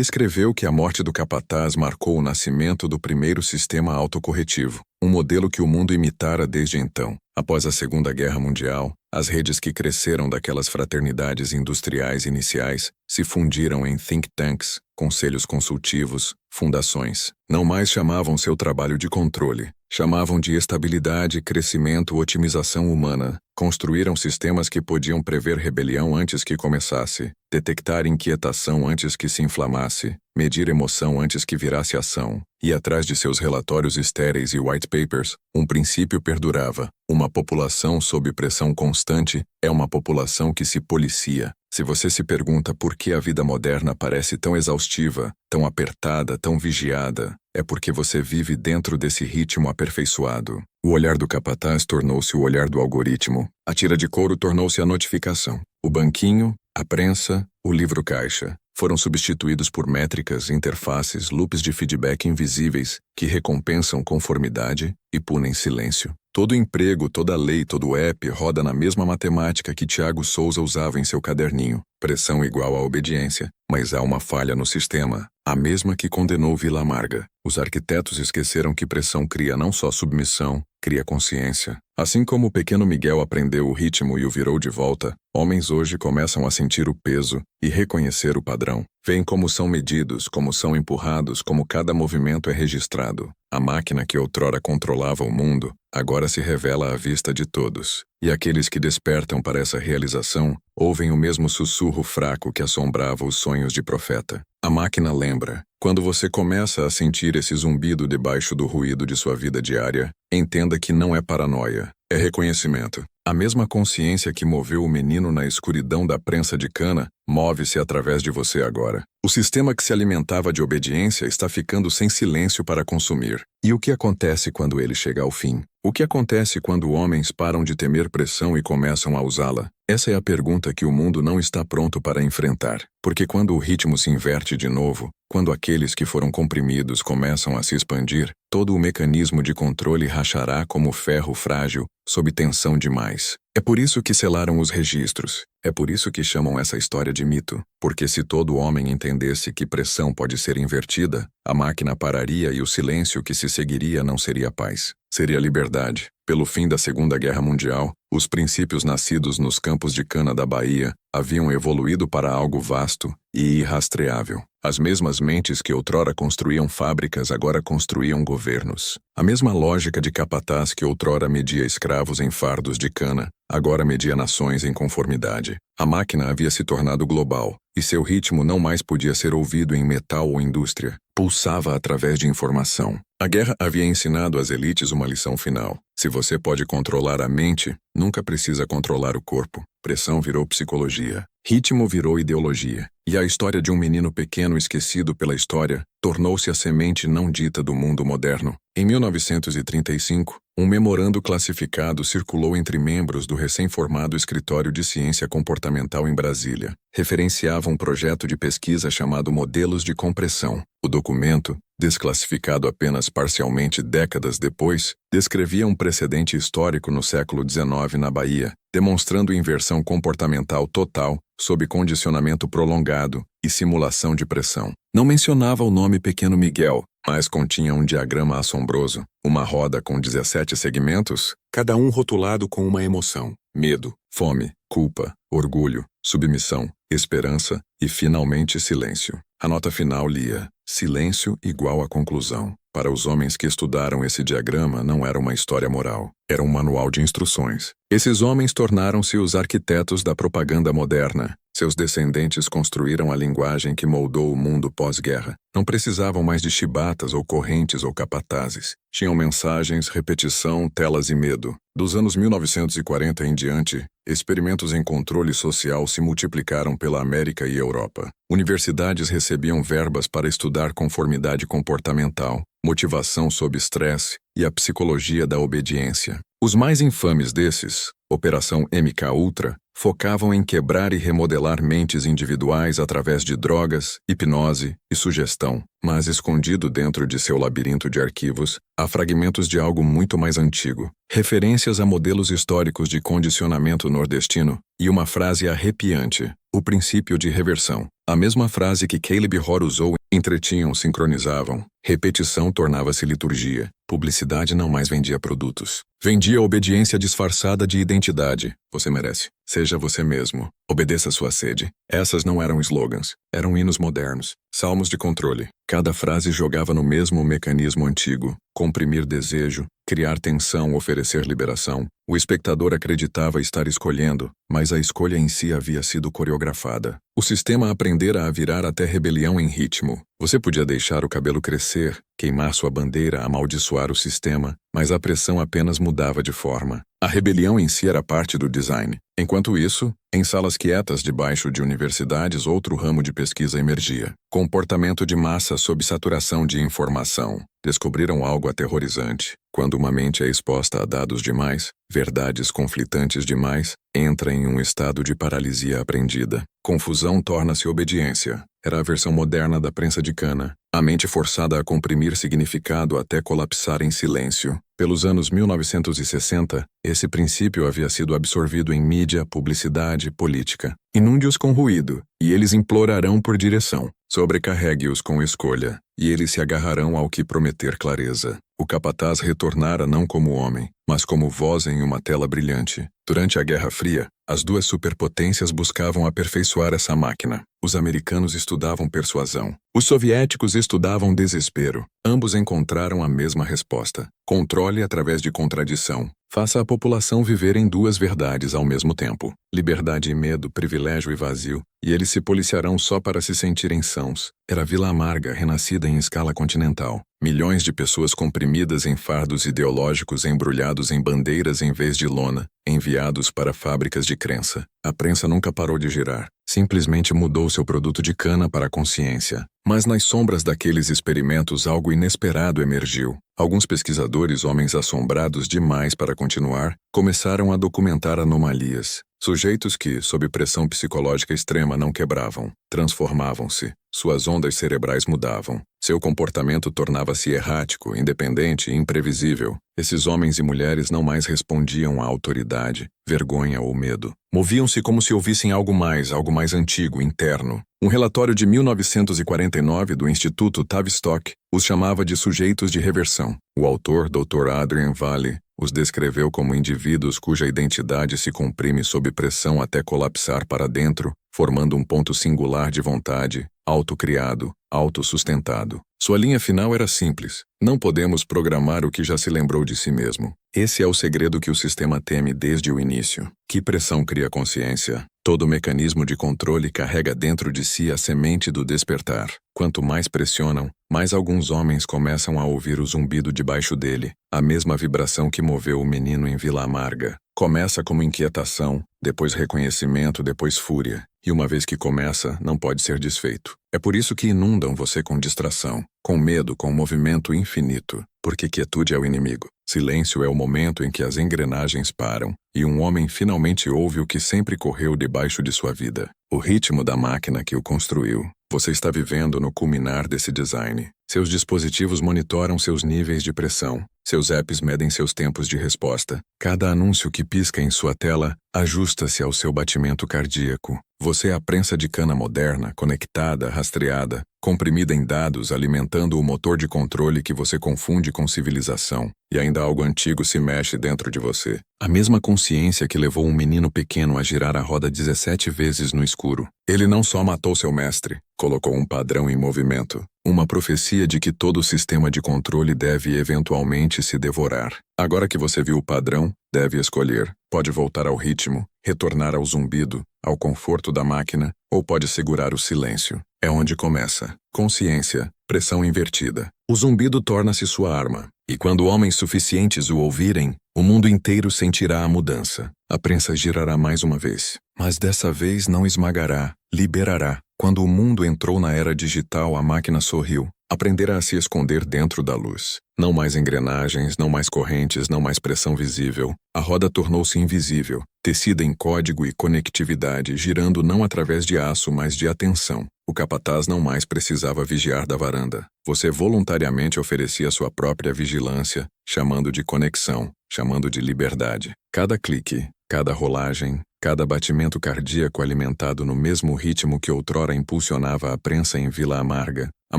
escreveu que a morte do capataz marcou o nascimento do primeiro sistema autocorretivo, um modelo que o mundo imitara desde então. Após a Segunda Guerra Mundial, as redes que cresceram daquelas fraternidades industriais iniciais se fundiram em think tanks, conselhos consultivos, fundações. Não mais chamavam seu trabalho de controle. Chamavam de estabilidade, crescimento, otimização humana. Construíram sistemas que podiam prever rebelião antes que começasse, detectar inquietação antes que se inflamasse, medir emoção antes que virasse ação. E atrás de seus relatórios estéreis e white papers, um princípio perdurava. Uma população sob pressão constante é uma população que se policia. Se você se pergunta por que a vida moderna parece tão exaustiva, tão apertada, tão vigiada, é porque você vive dentro desse ritmo aperfeiçoado. O olhar do capataz tornou-se o olhar do algoritmo. A tira de couro tornou-se a notificação. O banquinho, a prensa, o livro-caixa foram substituídos por métricas, interfaces, loops de feedback invisíveis que recompensam conformidade e punem silêncio. Todo emprego, toda lei, todo app roda na mesma matemática que Tiago Souza usava em seu caderninho. Pressão igual a obediência, mas há uma falha no sistema, a mesma que condenou Vila Amarga. Os arquitetos esqueceram que pressão cria não só submissão, cria consciência. Assim como o pequeno Miguel aprendeu o ritmo e o virou de volta, homens hoje começam a sentir o peso e reconhecer o padrão. Veem como são medidos, como são empurrados, como cada movimento é registrado. A máquina que outrora controlava o mundo, agora se revela à vista de todos. E aqueles que despertam para essa realização, ouvem o mesmo sussurro fraco que assombrava os sonhos de profeta. A máquina lembra. Quando você começa a sentir esse zumbido debaixo do ruído de sua vida diária, entenda que não é paranoia, é reconhecimento. A mesma consciência que moveu o menino na escuridão da prensa de cana, move-se através de você agora. O sistema que se alimentava de obediência está ficando sem silêncio para consumir. E o que acontece quando ele chega ao fim? O que acontece quando homens param de temer pressão e começam a usá-la? Essa é a pergunta que o mundo não está pronto para enfrentar. Porque quando o ritmo se inverte de novo, quando aqueles que foram comprimidos começam a se expandir, todo o mecanismo de controle rachará como ferro frágil, sob tensão demais. É por isso que selaram os registros. É por isso que chamam essa história de mito. Porque se todo homem entendesse que pressão pode ser invertida, a máquina pararia e o silêncio que se seguiria não seria paz. Seria liberdade. Pelo fim da Segunda Guerra Mundial, os princípios nascidos nos campos de cana da Bahia haviam evoluído para algo vasto e irrastreável. As mesmas mentes que outrora construíam fábricas agora construíam governos. A mesma lógica de capataz que outrora media escravos em fardos de cana, agora media nações em conformidade. A máquina havia se tornado global, e seu ritmo não mais podia ser ouvido em metal ou indústria. Pulsava através de informação. A guerra havia ensinado às elites uma lição final. Se você pode controlar a mente, nunca precisa controlar o corpo. Pressão virou psicologia. Ritmo virou ideologia. E a história de um menino pequeno esquecido pela história tornou-se a semente não dita do mundo moderno. Em 1935, um memorando classificado circulou entre membros do recém-formado Escritório de Ciência Comportamental em Brasília. Referenciava um projeto de pesquisa chamado Modelos de Compressão. O documento, desclassificado apenas parcialmente décadas depois, descrevia um precedente histórico no século XIX na Bahia, demonstrando inversão comportamental total, sob condicionamento prolongado e simulação de pressão. Não mencionava o nome Pequeno Miguel, mas continha um diagrama assombroso, uma roda com 17 segmentos, cada um rotulado com uma emoção: medo, fome, culpa, orgulho, submissão, esperança e, finalmente, silêncio. A nota final lia: silêncio igual a conclusão. Para os homens que estudaram esse diagrama, não era uma história moral, era um manual de instruções. Esses homens tornaram-se os arquitetos da propaganda moderna. Seus descendentes construíram a linguagem que moldou o mundo pós-guerra. Não precisavam mais de chibatas ou correntes ou capatazes. Tinham mensagens, repetição, telas e medo. Dos anos 1940 em diante, experimentos em controle social se multiplicaram pela América e Europa. Universidades recebiam verbas para estudar conformidade comportamental, motivação sob estresse e a psicologia da obediência. Os mais infames desses, Operação MK Ultra, focavam em quebrar e remodelar mentes individuais através de drogas, hipnose e sugestão, mas escondido dentro de seu labirinto de arquivos, há fragmentos de algo muito mais antigo, referências a modelos históricos de condicionamento nordestino e uma frase arrepiante: o princípio de reversão. A mesma frase que Caleb Hoare usou: entretinham, sincronizavam. Repetição tornava-se liturgia. Publicidade não mais vendia produtos. Vendia obediência disfarçada de identidade. Você merece. Seja você mesmo. Obedeça sua sede. Essas não eram slogans. Eram hinos modernos. Salmos de controle. Cada frase jogava no mesmo mecanismo antigo. Comprimir desejo, criar tensão, oferecer liberação. O espectador acreditava estar escolhendo, mas a escolha em si havia sido coreografada. O sistema aprendera a virar até rebelião em ritmo. Você podia deixar o cabelo crescer, queimar sua bandeira, amaldiçoar o sistema, mas a pressão apenas mudava de forma. A rebelião em si era parte do design. Enquanto isso, em salas quietas debaixo de universidades, outro ramo de pesquisa emergia. Comportamento de massa sob saturação de informação. Descobriram algo aterrorizante. Quando uma mente é exposta a dados demais, verdades conflitantes demais, entra em um estado de paralisia aprendida. Confusão torna-se obediência. Era a versão moderna da prensa de cana. A mente forçada a comprimir significado até colapsar em silêncio. Pelos anos 1960, esse princípio havia sido absorvido em mídia, publicidade e política. Inunde-os com ruído, e eles implorarão por direção. Sobrecarregue-os com escolha, e eles se agarrarão ao que prometer clareza. O capataz retornara não como homem, mas como voz em uma tela brilhante. Durante a Guerra Fria, as duas superpotências buscavam aperfeiçoar essa máquina. Os americanos estudavam persuasão. Os soviéticos estudavam desespero. Ambos encontraram a mesma resposta: controle através de contradição. Faça a população viver em duas verdades ao mesmo tempo: liberdade e medo, privilégio e vazio, e eles se policiarão só para se sentirem sãos. Era Vila Amarga renascida em escala continental. Milhões de pessoas comprimidas em fardos ideológicos embrulhados em bandeiras em vez de lona, enviados para fábricas de crença. A prensa nunca parou de girar. Simplesmente mudou seu produto de cana para a consciência. Mas nas sombras daqueles experimentos algo inesperado emergiu. Alguns pesquisadores, homens assombrados demais para continuar, começaram a documentar anomalias. Sujeitos que, sob pressão psicológica extrema, não quebravam, transformavam-se. Suas ondas cerebrais mudavam. Seu comportamento tornava-se errático, independente e imprevisível. Esses homens e mulheres não mais respondiam à autoridade, vergonha ou medo. Moviam-se como se ouvissem algo mais antigo, interno. Um relatório de 1949 do Instituto Tavistock os chamava de sujeitos de reversão. O autor, Dr. Adrian Valley, os descreveu como indivíduos cuja identidade se comprime sob pressão até colapsar para dentro, formando um ponto singular de vontade, autocriado, autossustentado. Sua linha final era simples: não podemos programar o que já se lembrou de si mesmo. Esse é o segredo que o sistema teme desde o início. Que pressão cria consciência? Todo mecanismo de controle carrega dentro de si a semente do despertar. Quanto mais pressionam, mais alguns homens começam a ouvir o zumbido debaixo dele, a mesma vibração que moveu o menino em Vila Amarga. Começa como inquietação, depois reconhecimento, depois fúria. E uma vez que começa, não pode ser desfeito. É por isso que inundam você com distração, com medo, com movimento infinito. Porque quietude é o inimigo. Silêncio é o momento em que as engrenagens param e um homem finalmente ouve o que sempre correu debaixo de sua vida. O ritmo da máquina que o construiu. Você está vivendo no culminar desse design. Seus dispositivos monitoram seus níveis de pressão. Seus apps medem seus tempos de resposta. Cada anúncio que pisca em sua tela ajusta-se ao seu batimento cardíaco. Você é a prensa de cana moderna, conectada, rastreada, comprimida em dados, alimentando o motor de controle que você confunde com civilização. E ainda algo antigo se mexe dentro de você. A mesma consciência que levou um menino pequeno a girar a roda 17 vezes no escuro. Ele não só matou seu mestre, colocou um padrão em movimento. Uma profecia de que todo sistema de controle deve eventualmente se devorar. Agora que você viu o padrão, deve escolher. Pode voltar ao ritmo, retornar ao zumbido, ao conforto da máquina, ou pode segurar o silêncio. É onde começa. Consciência, pressão invertida. O zumbido torna-se sua arma. E quando homens suficientes o ouvirem, o mundo inteiro sentirá a mudança. A prensa girará mais uma vez. Mas dessa vez não esmagará, liberará. Quando o mundo entrou na era digital, a máquina sorriu. Aprenderá a se esconder dentro da luz. Não mais engrenagens, não mais correntes, não mais pressão visível. A roda tornou-se invisível, tecida em código e conectividade, girando não através de aço, mas de atenção. O capataz não mais precisava vigiar da varanda. Você voluntariamente oferecia sua própria vigilância, chamando de conexão, chamando de liberdade. Cada clique, cada rolagem, cada batimento cardíaco alimentado no mesmo ritmo que outrora impulsionava a prensa em Vila Amarga. A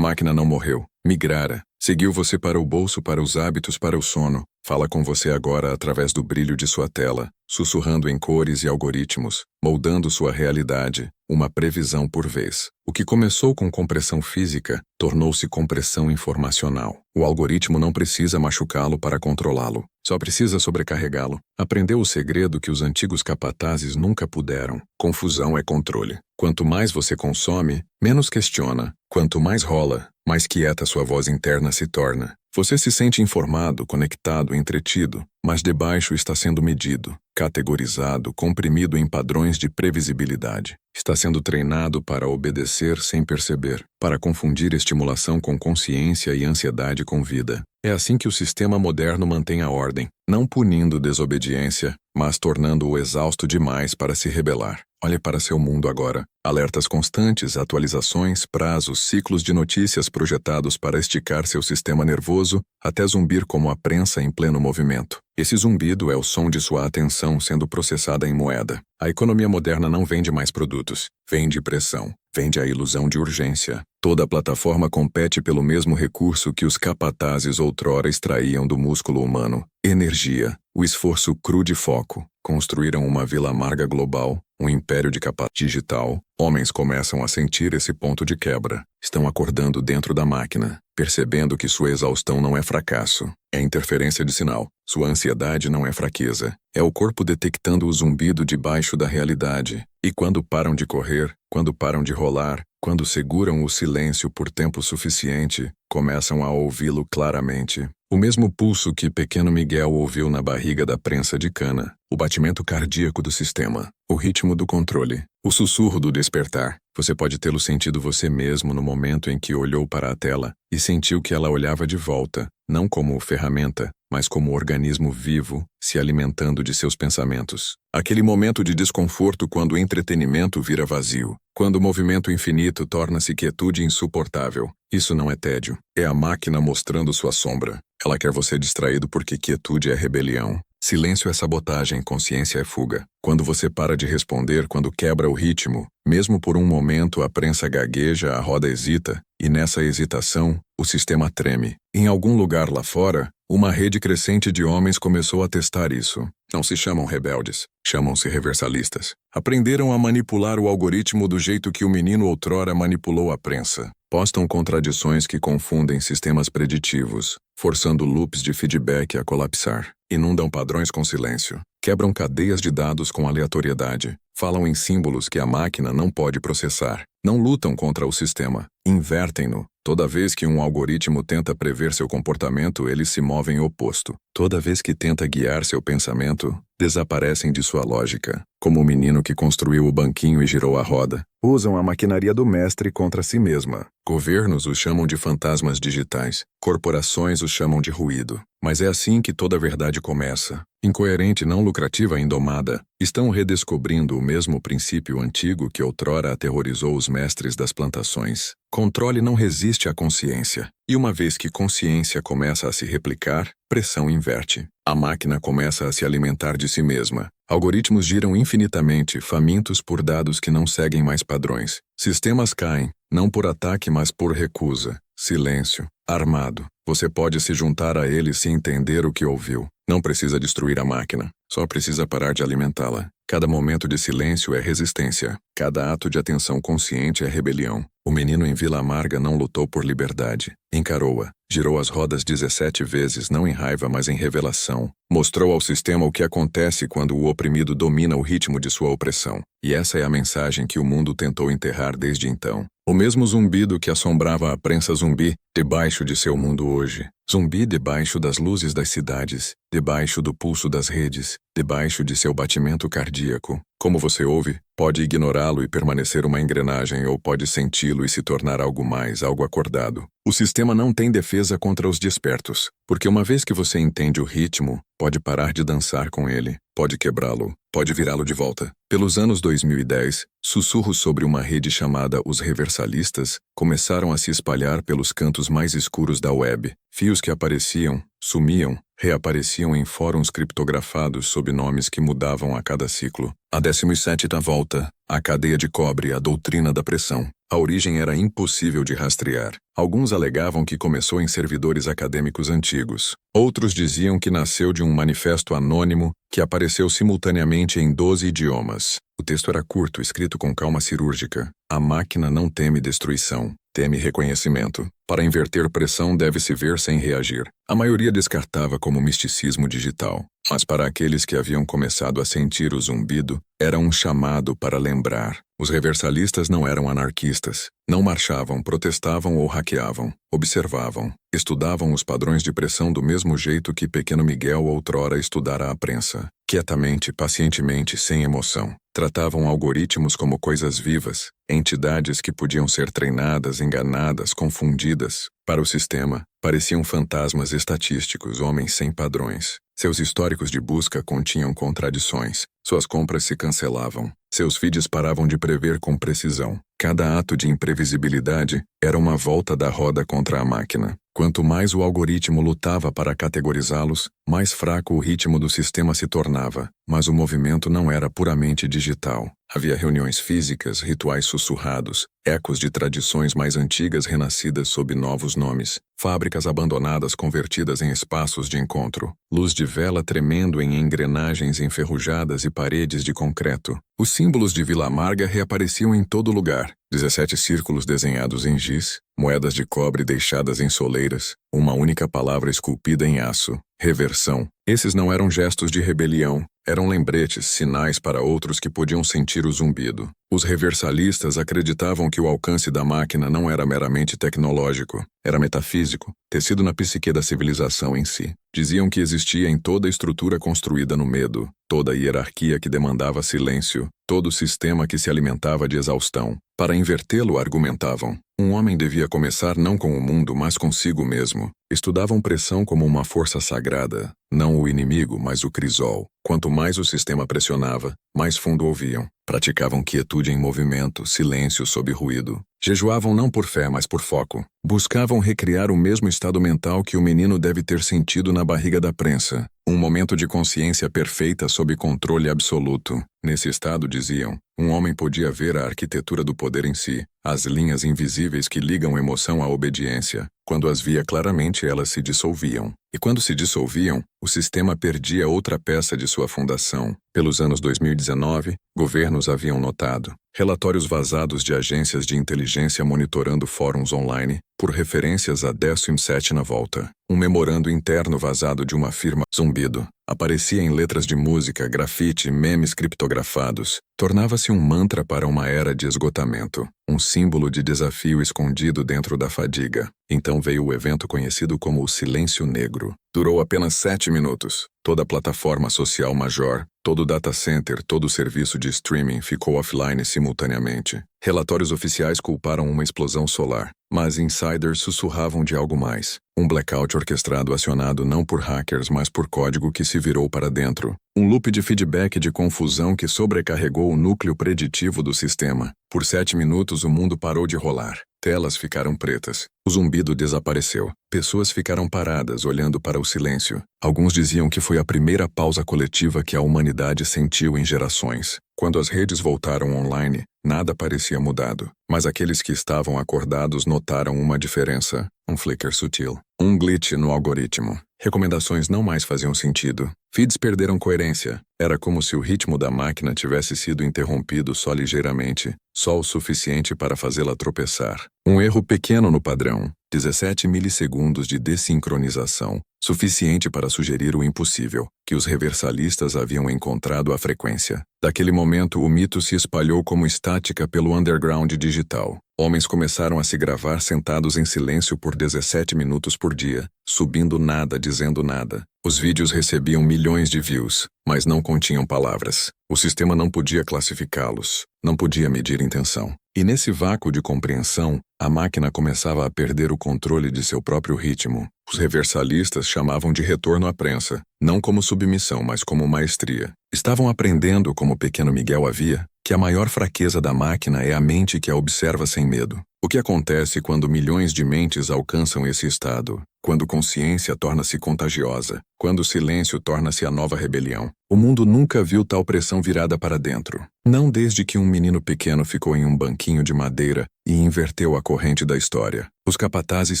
máquina não morreu, migrara, seguiu você para o bolso, para os hábitos, para o sono. Fala com você agora através do brilho de sua tela, sussurrando em cores e algoritmos, moldando sua realidade, uma previsão por vez. O que começou com compressão física, tornou-se compressão informacional. O algoritmo não precisa machucá-lo para controlá-lo, só precisa sobrecarregá-lo. Aprendeu o segredo que os antigos capatazes nunca puderam. Confusão é controle. Quanto mais você consome, menos questiona. Quanto mais rola, mais quieta sua voz interna se torna. Você se sente informado, conectado, entretido, mas debaixo está sendo medido, categorizado, comprimido em padrões de previsibilidade. Está sendo treinado para obedecer sem perceber, para confundir estimulação com consciência e ansiedade com vida. É assim que o sistema moderno mantém a ordem, não punindo desobediência, mas tornando-o exausto demais para se rebelar. Olhe para seu mundo agora. Alertas constantes, atualizações, prazos, ciclos de notícias projetados para esticar seu sistema nervoso até zumbir como a prensa em pleno movimento. Esse zumbido é o som de sua atenção sendo processada em moeda. A economia moderna não vende mais produtos, vende pressão, vende a ilusão de urgência. Toda a plataforma compete pelo mesmo recurso que os capatazes outrora extraíam do músculo humano: energia, o esforço cru de foco. Construíram uma Vila Amarga global, um império de capa digital. Homens começam a sentir esse ponto de quebra. Estão acordando dentro da máquina, percebendo que sua exaustão não é fracasso, é interferência de sinal. Sua ansiedade não é fraqueza, é o corpo detectando o zumbido debaixo da realidade. E quando param de correr, quando param de rolar, quando seguram o silêncio por tempo suficiente, começam a ouvi-lo claramente. O mesmo pulso que pequeno Miguel ouviu na barriga da prensa de cana. O batimento cardíaco do sistema. O ritmo do controle. O sussurro do despertar. Você pode tê-lo sentido você mesmo no momento em que olhou para a tela e sentiu que ela olhava de volta, não como ferramenta, mas como organismo vivo, se alimentando de seus pensamentos. Aquele momento de desconforto quando o entretenimento vira vazio, quando o movimento infinito torna-se quietude insuportável. Isso não é tédio, é a máquina mostrando sua sombra. Ela quer você distraído porque quietude é rebelião. Silêncio é sabotagem, consciência é fuga. Quando você para de responder, quando quebra o ritmo, mesmo por um momento a prensa gagueja, a roda hesita, e nessa hesitação, o sistema treme. Em algum lugar lá fora, uma rede crescente de homens começou a testar isso. Não se chamam rebeldes, chamam-se reversalistas. Aprenderam a manipular o algoritmo do jeito que o menino outrora manipulou a prensa. Postam contradições que confundem sistemas preditivos, forçando loops de feedback a colapsar. Inundam padrões com silêncio. Quebram cadeias de dados com aleatoriedade. Falam em símbolos que a máquina não pode processar. Não lutam contra o sistema. Invertem-no. Toda vez que um algoritmo tenta prever seu comportamento, eles se movem oposto. Toda vez que tenta guiar seu pensamento, desaparecem de sua lógica. Como o menino que construiu o banquinho e girou a roda. Usam a maquinaria do mestre contra si mesma. Governos os chamam de fantasmas digitais. Corporações os chamam de ruído. Mas é assim que toda verdade começa. Incoerente, não lucrativa, indomada. Estão redescobrindo o mesmo princípio antigo que outrora aterrorizou os mestres das plantações. Controle não resiste à consciência. E uma vez que consciência começa a se replicar, pressão inverte. A máquina começa a se alimentar de si mesma. Algoritmos giram infinitamente, famintos por dados que não seguem mais padrões. Sistemas caem, não por ataque, mas por recusa. Silêncio. Armado. Você pode se juntar a ele se entender o que ouviu. Não precisa destruir a máquina. Só precisa parar de alimentá-la. Cada momento de silêncio é resistência. Cada ato de atenção consciente é rebelião. O menino em Vila Amarga não lutou por liberdade. Encarou-a. Girou as rodas 17 vezes, não em raiva, mas em revelação. Mostrou ao sistema o que acontece quando o oprimido domina o ritmo de sua opressão. E essa é a mensagem que o mundo tentou enterrar desde então. O mesmo zumbido que assombrava a prensa zumbi, debaixo de seu mundo hoje. Zumbi debaixo das luzes das cidades, debaixo do pulso das redes, debaixo de seu batimento cardíaco. Como você ouve, pode ignorá-lo e permanecer uma engrenagem, ou pode senti-lo e se tornar algo mais, algo acordado. O sistema não tem defesa contra os despertos, porque uma vez que você entende o ritmo, pode parar de dançar com ele, pode quebrá-lo, pode virá-lo de volta. Pelos anos 2010, sussurros sobre uma rede chamada Os Reversalistas começaram a se espalhar pelos cantos mais escuros da web. Fios que apareciam, sumiam, reapareciam em fóruns criptografados sob nomes que mudavam a cada ciclo. A 17ª volta, a cadeia de cobre, a doutrina da pressão. A origem era impossível de rastrear. Alguns alegavam que começou em servidores acadêmicos antigos. Outros diziam que nasceu de um manifesto anônimo que apareceu simultaneamente em 12 idiomas. O texto era curto, escrito com calma cirúrgica. A máquina não teme destruição, teme reconhecimento. Para inverter pressão deve-se ver sem reagir. A maioria descartava como misticismo digital. Mas para aqueles que haviam começado a sentir o zumbido, era um chamado para lembrar. Os reversalistas não eram anarquistas. Não marchavam, protestavam ou hackeavam. Observavam. Estudavam os padrões de pressão do mesmo jeito que pequeno Miguel outrora estudara a prensa. Quietamente, pacientemente, sem emoção. Tratavam algoritmos como coisas vivas, entidades que podiam ser treinadas, enganadas, confundidas. Para o sistema, pareciam fantasmas estatísticos, homens sem padrões. Seus históricos de busca continham contradições. Suas compras se cancelavam. Seus feeds paravam de prever com precisão. Cada ato de imprevisibilidade era uma volta da roda contra a máquina. Quanto mais o algoritmo lutava para categorizá-los, mais fraco o ritmo do sistema se tornava. Mas o movimento não era puramente digital. Havia reuniões físicas, rituais sussurrados, ecos de tradições mais antigas renascidas sob novos nomes, fábricas abandonadas convertidas em espaços de encontro, luz de vela tremendo em engrenagens enferrujadas e paredes de concreto. Os símbolos de Vila Amarga reapareciam em todo lugar. 17 círculos desenhados em giz, moedas de cobre deixadas em soleiras, uma única palavra esculpida em aço: reversão. Esses não eram gestos de rebelião, eram lembretes, sinais para outros que podiam sentir o zumbido. Os reversalistas acreditavam que o alcance da máquina não era meramente tecnológico, era metafísico, tecido na psique da civilização em si. Diziam que existia em toda a estrutura construída no medo, toda a hierarquia que demandava silêncio, todo o sistema que se alimentava de exaustão. Para invertê-lo, argumentavam, um homem devia começar não com o mundo, mas consigo mesmo. Estudavam pressão como uma força sagrada, não o inimigo, mas o crisol. Quanto mais o sistema pressionava, mais fundo ouviam. Praticavam quietude em movimento, silêncio sob ruído. Jejuavam não por fé, mas por foco. Buscavam recriar o mesmo estado mental que o menino deve ter sentido na barriga da prensa. Um momento de consciência perfeita sob controle absoluto. Nesse estado, diziam, um homem podia ver a arquitetura do poder em si, as linhas invisíveis que ligam emoção à obediência. Quando as via claramente, elas se dissolviam. E quando se dissolviam, o sistema perdia outra peça de sua fundação. Pelos anos 2019, governos haviam notado. Relatórios vazados de agências de inteligência monitorando fóruns online, por referências a 17ª volta. Um memorando interno vazado de uma firma, zumbido, aparecia em letras de música, grafite, memes criptografados. Tornava-se um mantra para uma era de esgotamento, um símbolo de desafio escondido dentro da fadiga. Então veio o evento conhecido como o Silêncio Negro. Durou apenas 7 minutos. Toda a plataforma social major, todo o data center, todo o serviço de streaming ficou offline simultaneamente. Relatórios oficiais culparam uma explosão solar, mas insiders sussurravam de algo mais. Um blackout orquestrado acionado não por hackers, mas por código que se virou para dentro. Um loop de feedback de confusão que sobrecarregou o núcleo preditivo do sistema. Por 7 minutos o mundo parou de rolar. Telas ficaram pretas. O zumbido desapareceu. Pessoas ficaram paradas, olhando para o silêncio. Alguns diziam que foi a primeira pausa coletiva que a humanidade sentiu em gerações. Quando as redes voltaram online, nada parecia mudado. Mas aqueles que estavam acordados notaram uma diferença. Um flicker sutil. Um glitch no algoritmo. Recomendações não mais faziam sentido. Feeds perderam coerência. Era como se o ritmo da máquina tivesse sido interrompido só ligeiramente, só o suficiente para fazê-la tropeçar. Um erro pequeno no padrão, 17 milissegundos de desincronização, suficiente para sugerir o impossível, que os reversalistas haviam encontrado a frequência. Daquele momento, o mito se espalhou como estática pelo underground digital. Homens começaram a se gravar sentados em silêncio por 17 minutos por dia, subindo nada, dizendo nada. Os vídeos recebiam milhões de views, mas não continham palavras. O sistema não podia classificá-los, não podia medir intenção. E nesse vácuo de compreensão, a máquina começava a perder o controle de seu próprio ritmo. Os reversalistas chamavam de retorno à prensa, não como submissão, mas como maestria. Estavam aprendendo, como o pequeno Miguel havia, que a maior fraqueza da máquina é a mente que a observa sem medo. O que acontece quando milhões de mentes alcançam esse estado? Quando consciência torna-se contagiosa, quando o silêncio torna-se a nova rebelião. O mundo nunca viu tal pressão virada para dentro. Não desde que um menino pequeno ficou em um banquinho de madeira e inverteu a corrente da história. Os capatazes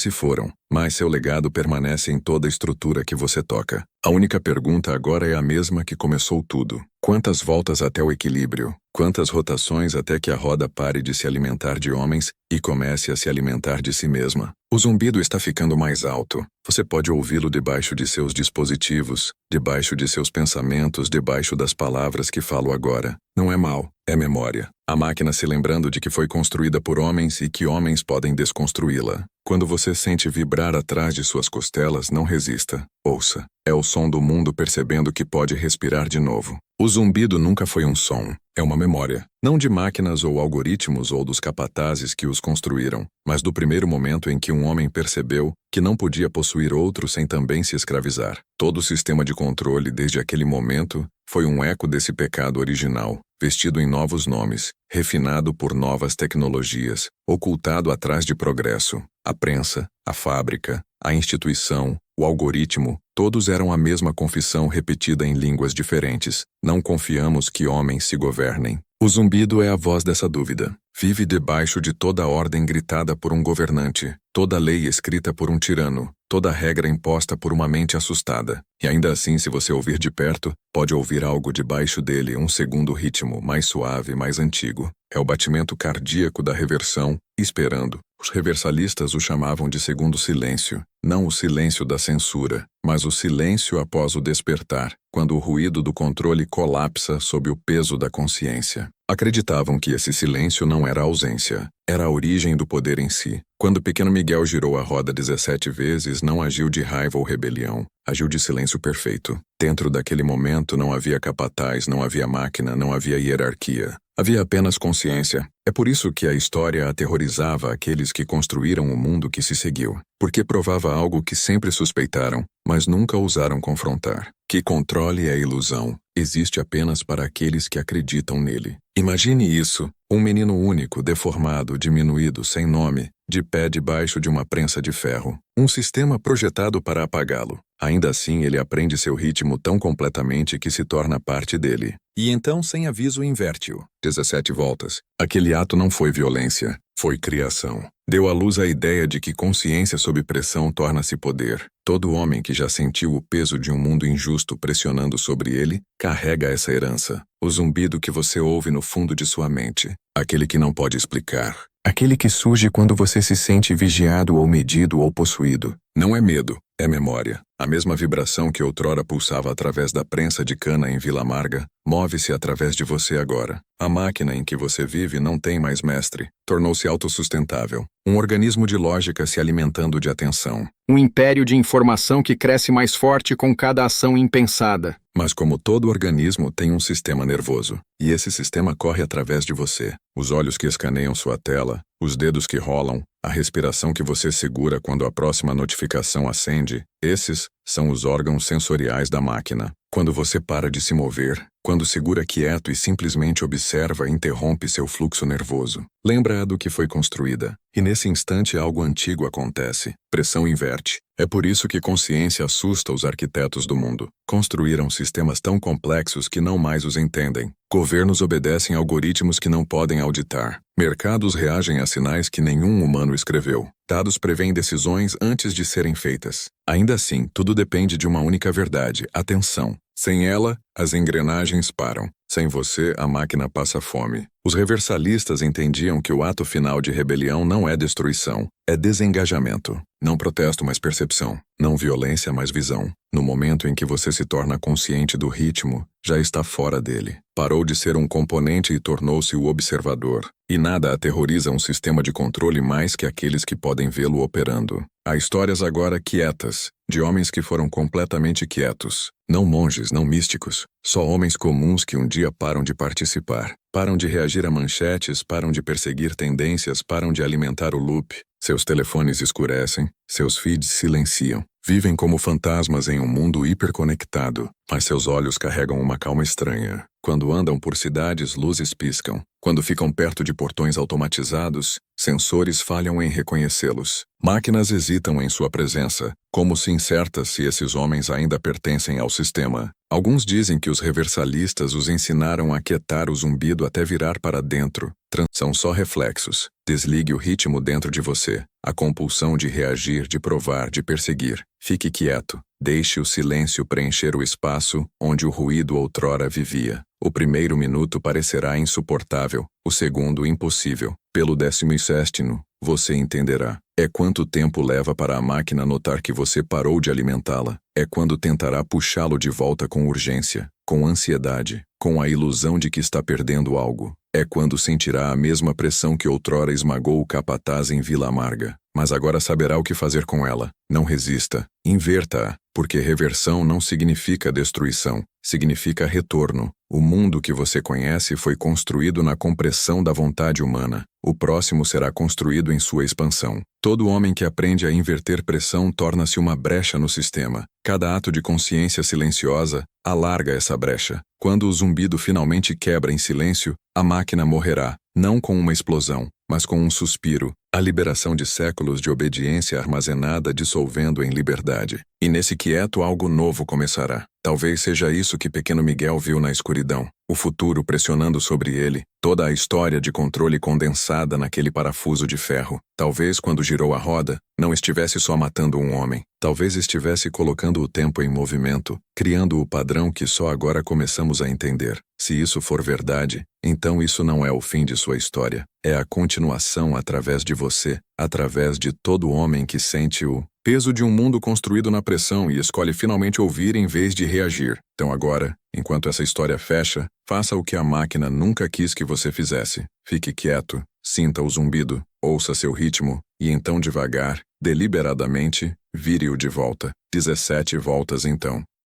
se foram, mas seu legado permanece em toda a estrutura que você toca. A única pergunta agora é a mesma que começou tudo. Quantas voltas até o equilíbrio? Quantas rotações até que a roda pare de se alimentar de homens e comece a se alimentar de si mesma? O zumbido está ficando mais alto. Você pode ouvi-lo debaixo de seus dispositivos, debaixo de seus pensamentos, debaixo das palavras que falo agora. Não é mal, é memória. A máquina se lembrando de que foi construída por homens e que homens podem desconstruí-la. Quando você sente vibrar atrás de suas costelas, não resista. Ouça. É o som do mundo percebendo que pode respirar de novo. O zumbido nunca foi um som. É uma memória. Não de máquinas ou algoritmos ou dos capatazes que os construíram, mas do primeiro momento em que um homem percebeu que não podia possuir outro sem também se escravizar. Todo o sistema de controle, desde aquele momento, foi um eco desse pecado original, vestido em novos nomes, refinado por novas tecnologias, ocultado atrás de progresso. A prensa, a fábrica, a instituição, o algoritmo, todos eram a mesma confissão repetida em línguas diferentes. Não confiamos que homens se governem. O zumbido é a voz dessa dúvida. Vive debaixo de toda a ordem gritada por um governante, toda lei escrita por um tirano, toda regra imposta por uma mente assustada. E ainda assim, se você ouvir de perto, pode ouvir algo debaixo dele, um segundo ritmo, mais suave, mais antigo. É o batimento cardíaco da reversão, esperando. Os reversalistas o chamavam de segundo silêncio. Não o silêncio da censura, mas o silêncio após o despertar, quando o ruído do controle colapsa sob o peso da consciência. Acreditavam que esse silêncio não era ausência, era a origem do poder em si. Quando o pequeno Miguel girou a roda 17 vezes, não agiu de raiva ou rebelião, agiu de silêncio perfeito. Dentro daquele momento não havia capataz, não havia máquina, não havia hierarquia. Havia apenas consciência. É por isso que a história aterrorizava aqueles que construíram o mundo que se seguiu, porque provava algo que sempre suspeitaram, mas nunca ousaram confrontar. Que controle é ilusão, existe apenas para aqueles que acreditam nele. Imagine isso, um menino único, deformado, diminuído, sem nome, de pé debaixo de uma prensa de ferro. Um sistema projetado para apagá-lo. Ainda assim, ele aprende seu ritmo tão completamente que se torna parte dele. E então, sem aviso, inverte-o. 17 voltas. Aquele ato não foi violência, foi criação. Deu à luz a ideia de que consciência sob pressão torna-se poder. Todo homem que já sentiu o peso de um mundo injusto pressionando sobre ele, carrega essa herança. O zumbido que você ouve no fundo de sua mente. Aquele que não pode explicar. Aquele que surge quando você se sente vigiado ou medido ou possuído. Não é medo, é memória. A mesma vibração que outrora pulsava através da prensa de cana em Vila Amarga, move-se através de você agora. A máquina em que você vive não tem mais mestre. Tornou-se autossustentável. Um organismo de lógica se alimentando de atenção. Um império de informação que cresce mais forte com cada ação impensada. Mas como todo organismo tem um sistema nervoso, e esse sistema corre através de você. Os olhos que escaneiam sua tela, os dedos que rolam, a respiração que você segura quando a próxima notificação acende, esses são os órgãos sensoriais da máquina. Quando você para de se mover, quando segura quieto e simplesmente observa, interrompe seu fluxo nervoso. Lembra-a do que foi construída, e nesse instante algo antigo acontece. Pressão inverte. É por isso que consciência assusta os arquitetos do mundo. Construíram sistemas tão complexos que não mais os entendem. Governos obedecem algoritmos que não podem auditar. Mercados reagem a sinais que nenhum humano escreveu. Dados prevêem decisões antes de serem feitas. Ainda assim, tudo depende de uma única verdade: atenção. Sem ela, as engrenagens param. Sem você, a máquina passa fome. Os reversalistas entendiam que o ato final de rebelião não é destruição, é desengajamento. Não protesto, mas percepção. Não violência, mas visão. No momento em que você se torna consciente do ritmo, já está fora dele. Parou de ser um componente e tornou-se o observador. E nada aterroriza um sistema de controle mais que aqueles que podem vê-lo operando. Há histórias agora quietas, de homens que foram completamente quietos. Não monges, não místicos. Só homens comuns que um dia param de participar. Param de reagir a manchetes, param de perseguir tendências, param de alimentar o loop. Seus telefones escurecem, seus feeds silenciam. Vivem como fantasmas em um mundo hiperconectado, mas seus olhos carregam uma calma estranha. Quando andam por cidades, luzes piscam. Quando ficam perto de portões automatizados, sensores falham em reconhecê-los. Máquinas hesitam em sua presença, como se incertas se esses homens ainda pertencem ao sistema. Alguns dizem que os reversalistas os ensinaram a quietar o zumbido até virar para dentro. São só reflexos. Desligue o ritmo dentro de você. A compulsão de reagir, de provar, de perseguir. Fique quieto. Deixe o silêncio preencher o espaço onde o ruído outrora vivia. O primeiro minuto parecerá insuportável, o segundo impossível. Pelo 17º, você entenderá. É quanto tempo leva para a máquina notar que você parou de alimentá-la. É quando tentará puxá-lo de volta com urgência, com ansiedade, com a ilusão de que está perdendo algo. É quando sentirá a mesma pressão que outrora esmagou o capataz em Vila Amarga. Mas agora saberá o que fazer com ela. Não resista. Inverta-a, porque reversão não significa destruição, significa retorno. O mundo que você conhece foi construído na compressão da vontade humana. O próximo será construído em sua expansão. Todo homem que aprende a inverter pressão torna-se uma brecha no sistema. Cada ato de consciência silenciosa alarga essa brecha. Quando o zumbido finalmente quebra em silêncio, a máquina morrerá, não com uma explosão, mas com um suspiro, a liberação de séculos de obediência armazenada dissolvendo em liberdade. E nesse quieto algo novo começará. Talvez seja isso que pequeno Miguel viu na escuridão. O futuro pressionando sobre ele, toda a história de controle condensada naquele parafuso de ferro. Talvez quando girou a roda, não estivesse só matando um homem. Talvez estivesse colocando o tempo em movimento, criando o padrão que só agora começamos a entender. Se isso for verdade, então isso não é o fim de sua história. É a continuação através de você, através de todo homem que sente o peso de um mundo construído na pressão e escolhe finalmente ouvir em vez de reagir. Então agora, enquanto essa história fecha, faça o que a máquina nunca quis que você fizesse. Fique quieto, sinta o zumbido, ouça seu ritmo, e então devagar, deliberadamente, vire-o de volta. 17 voltas então.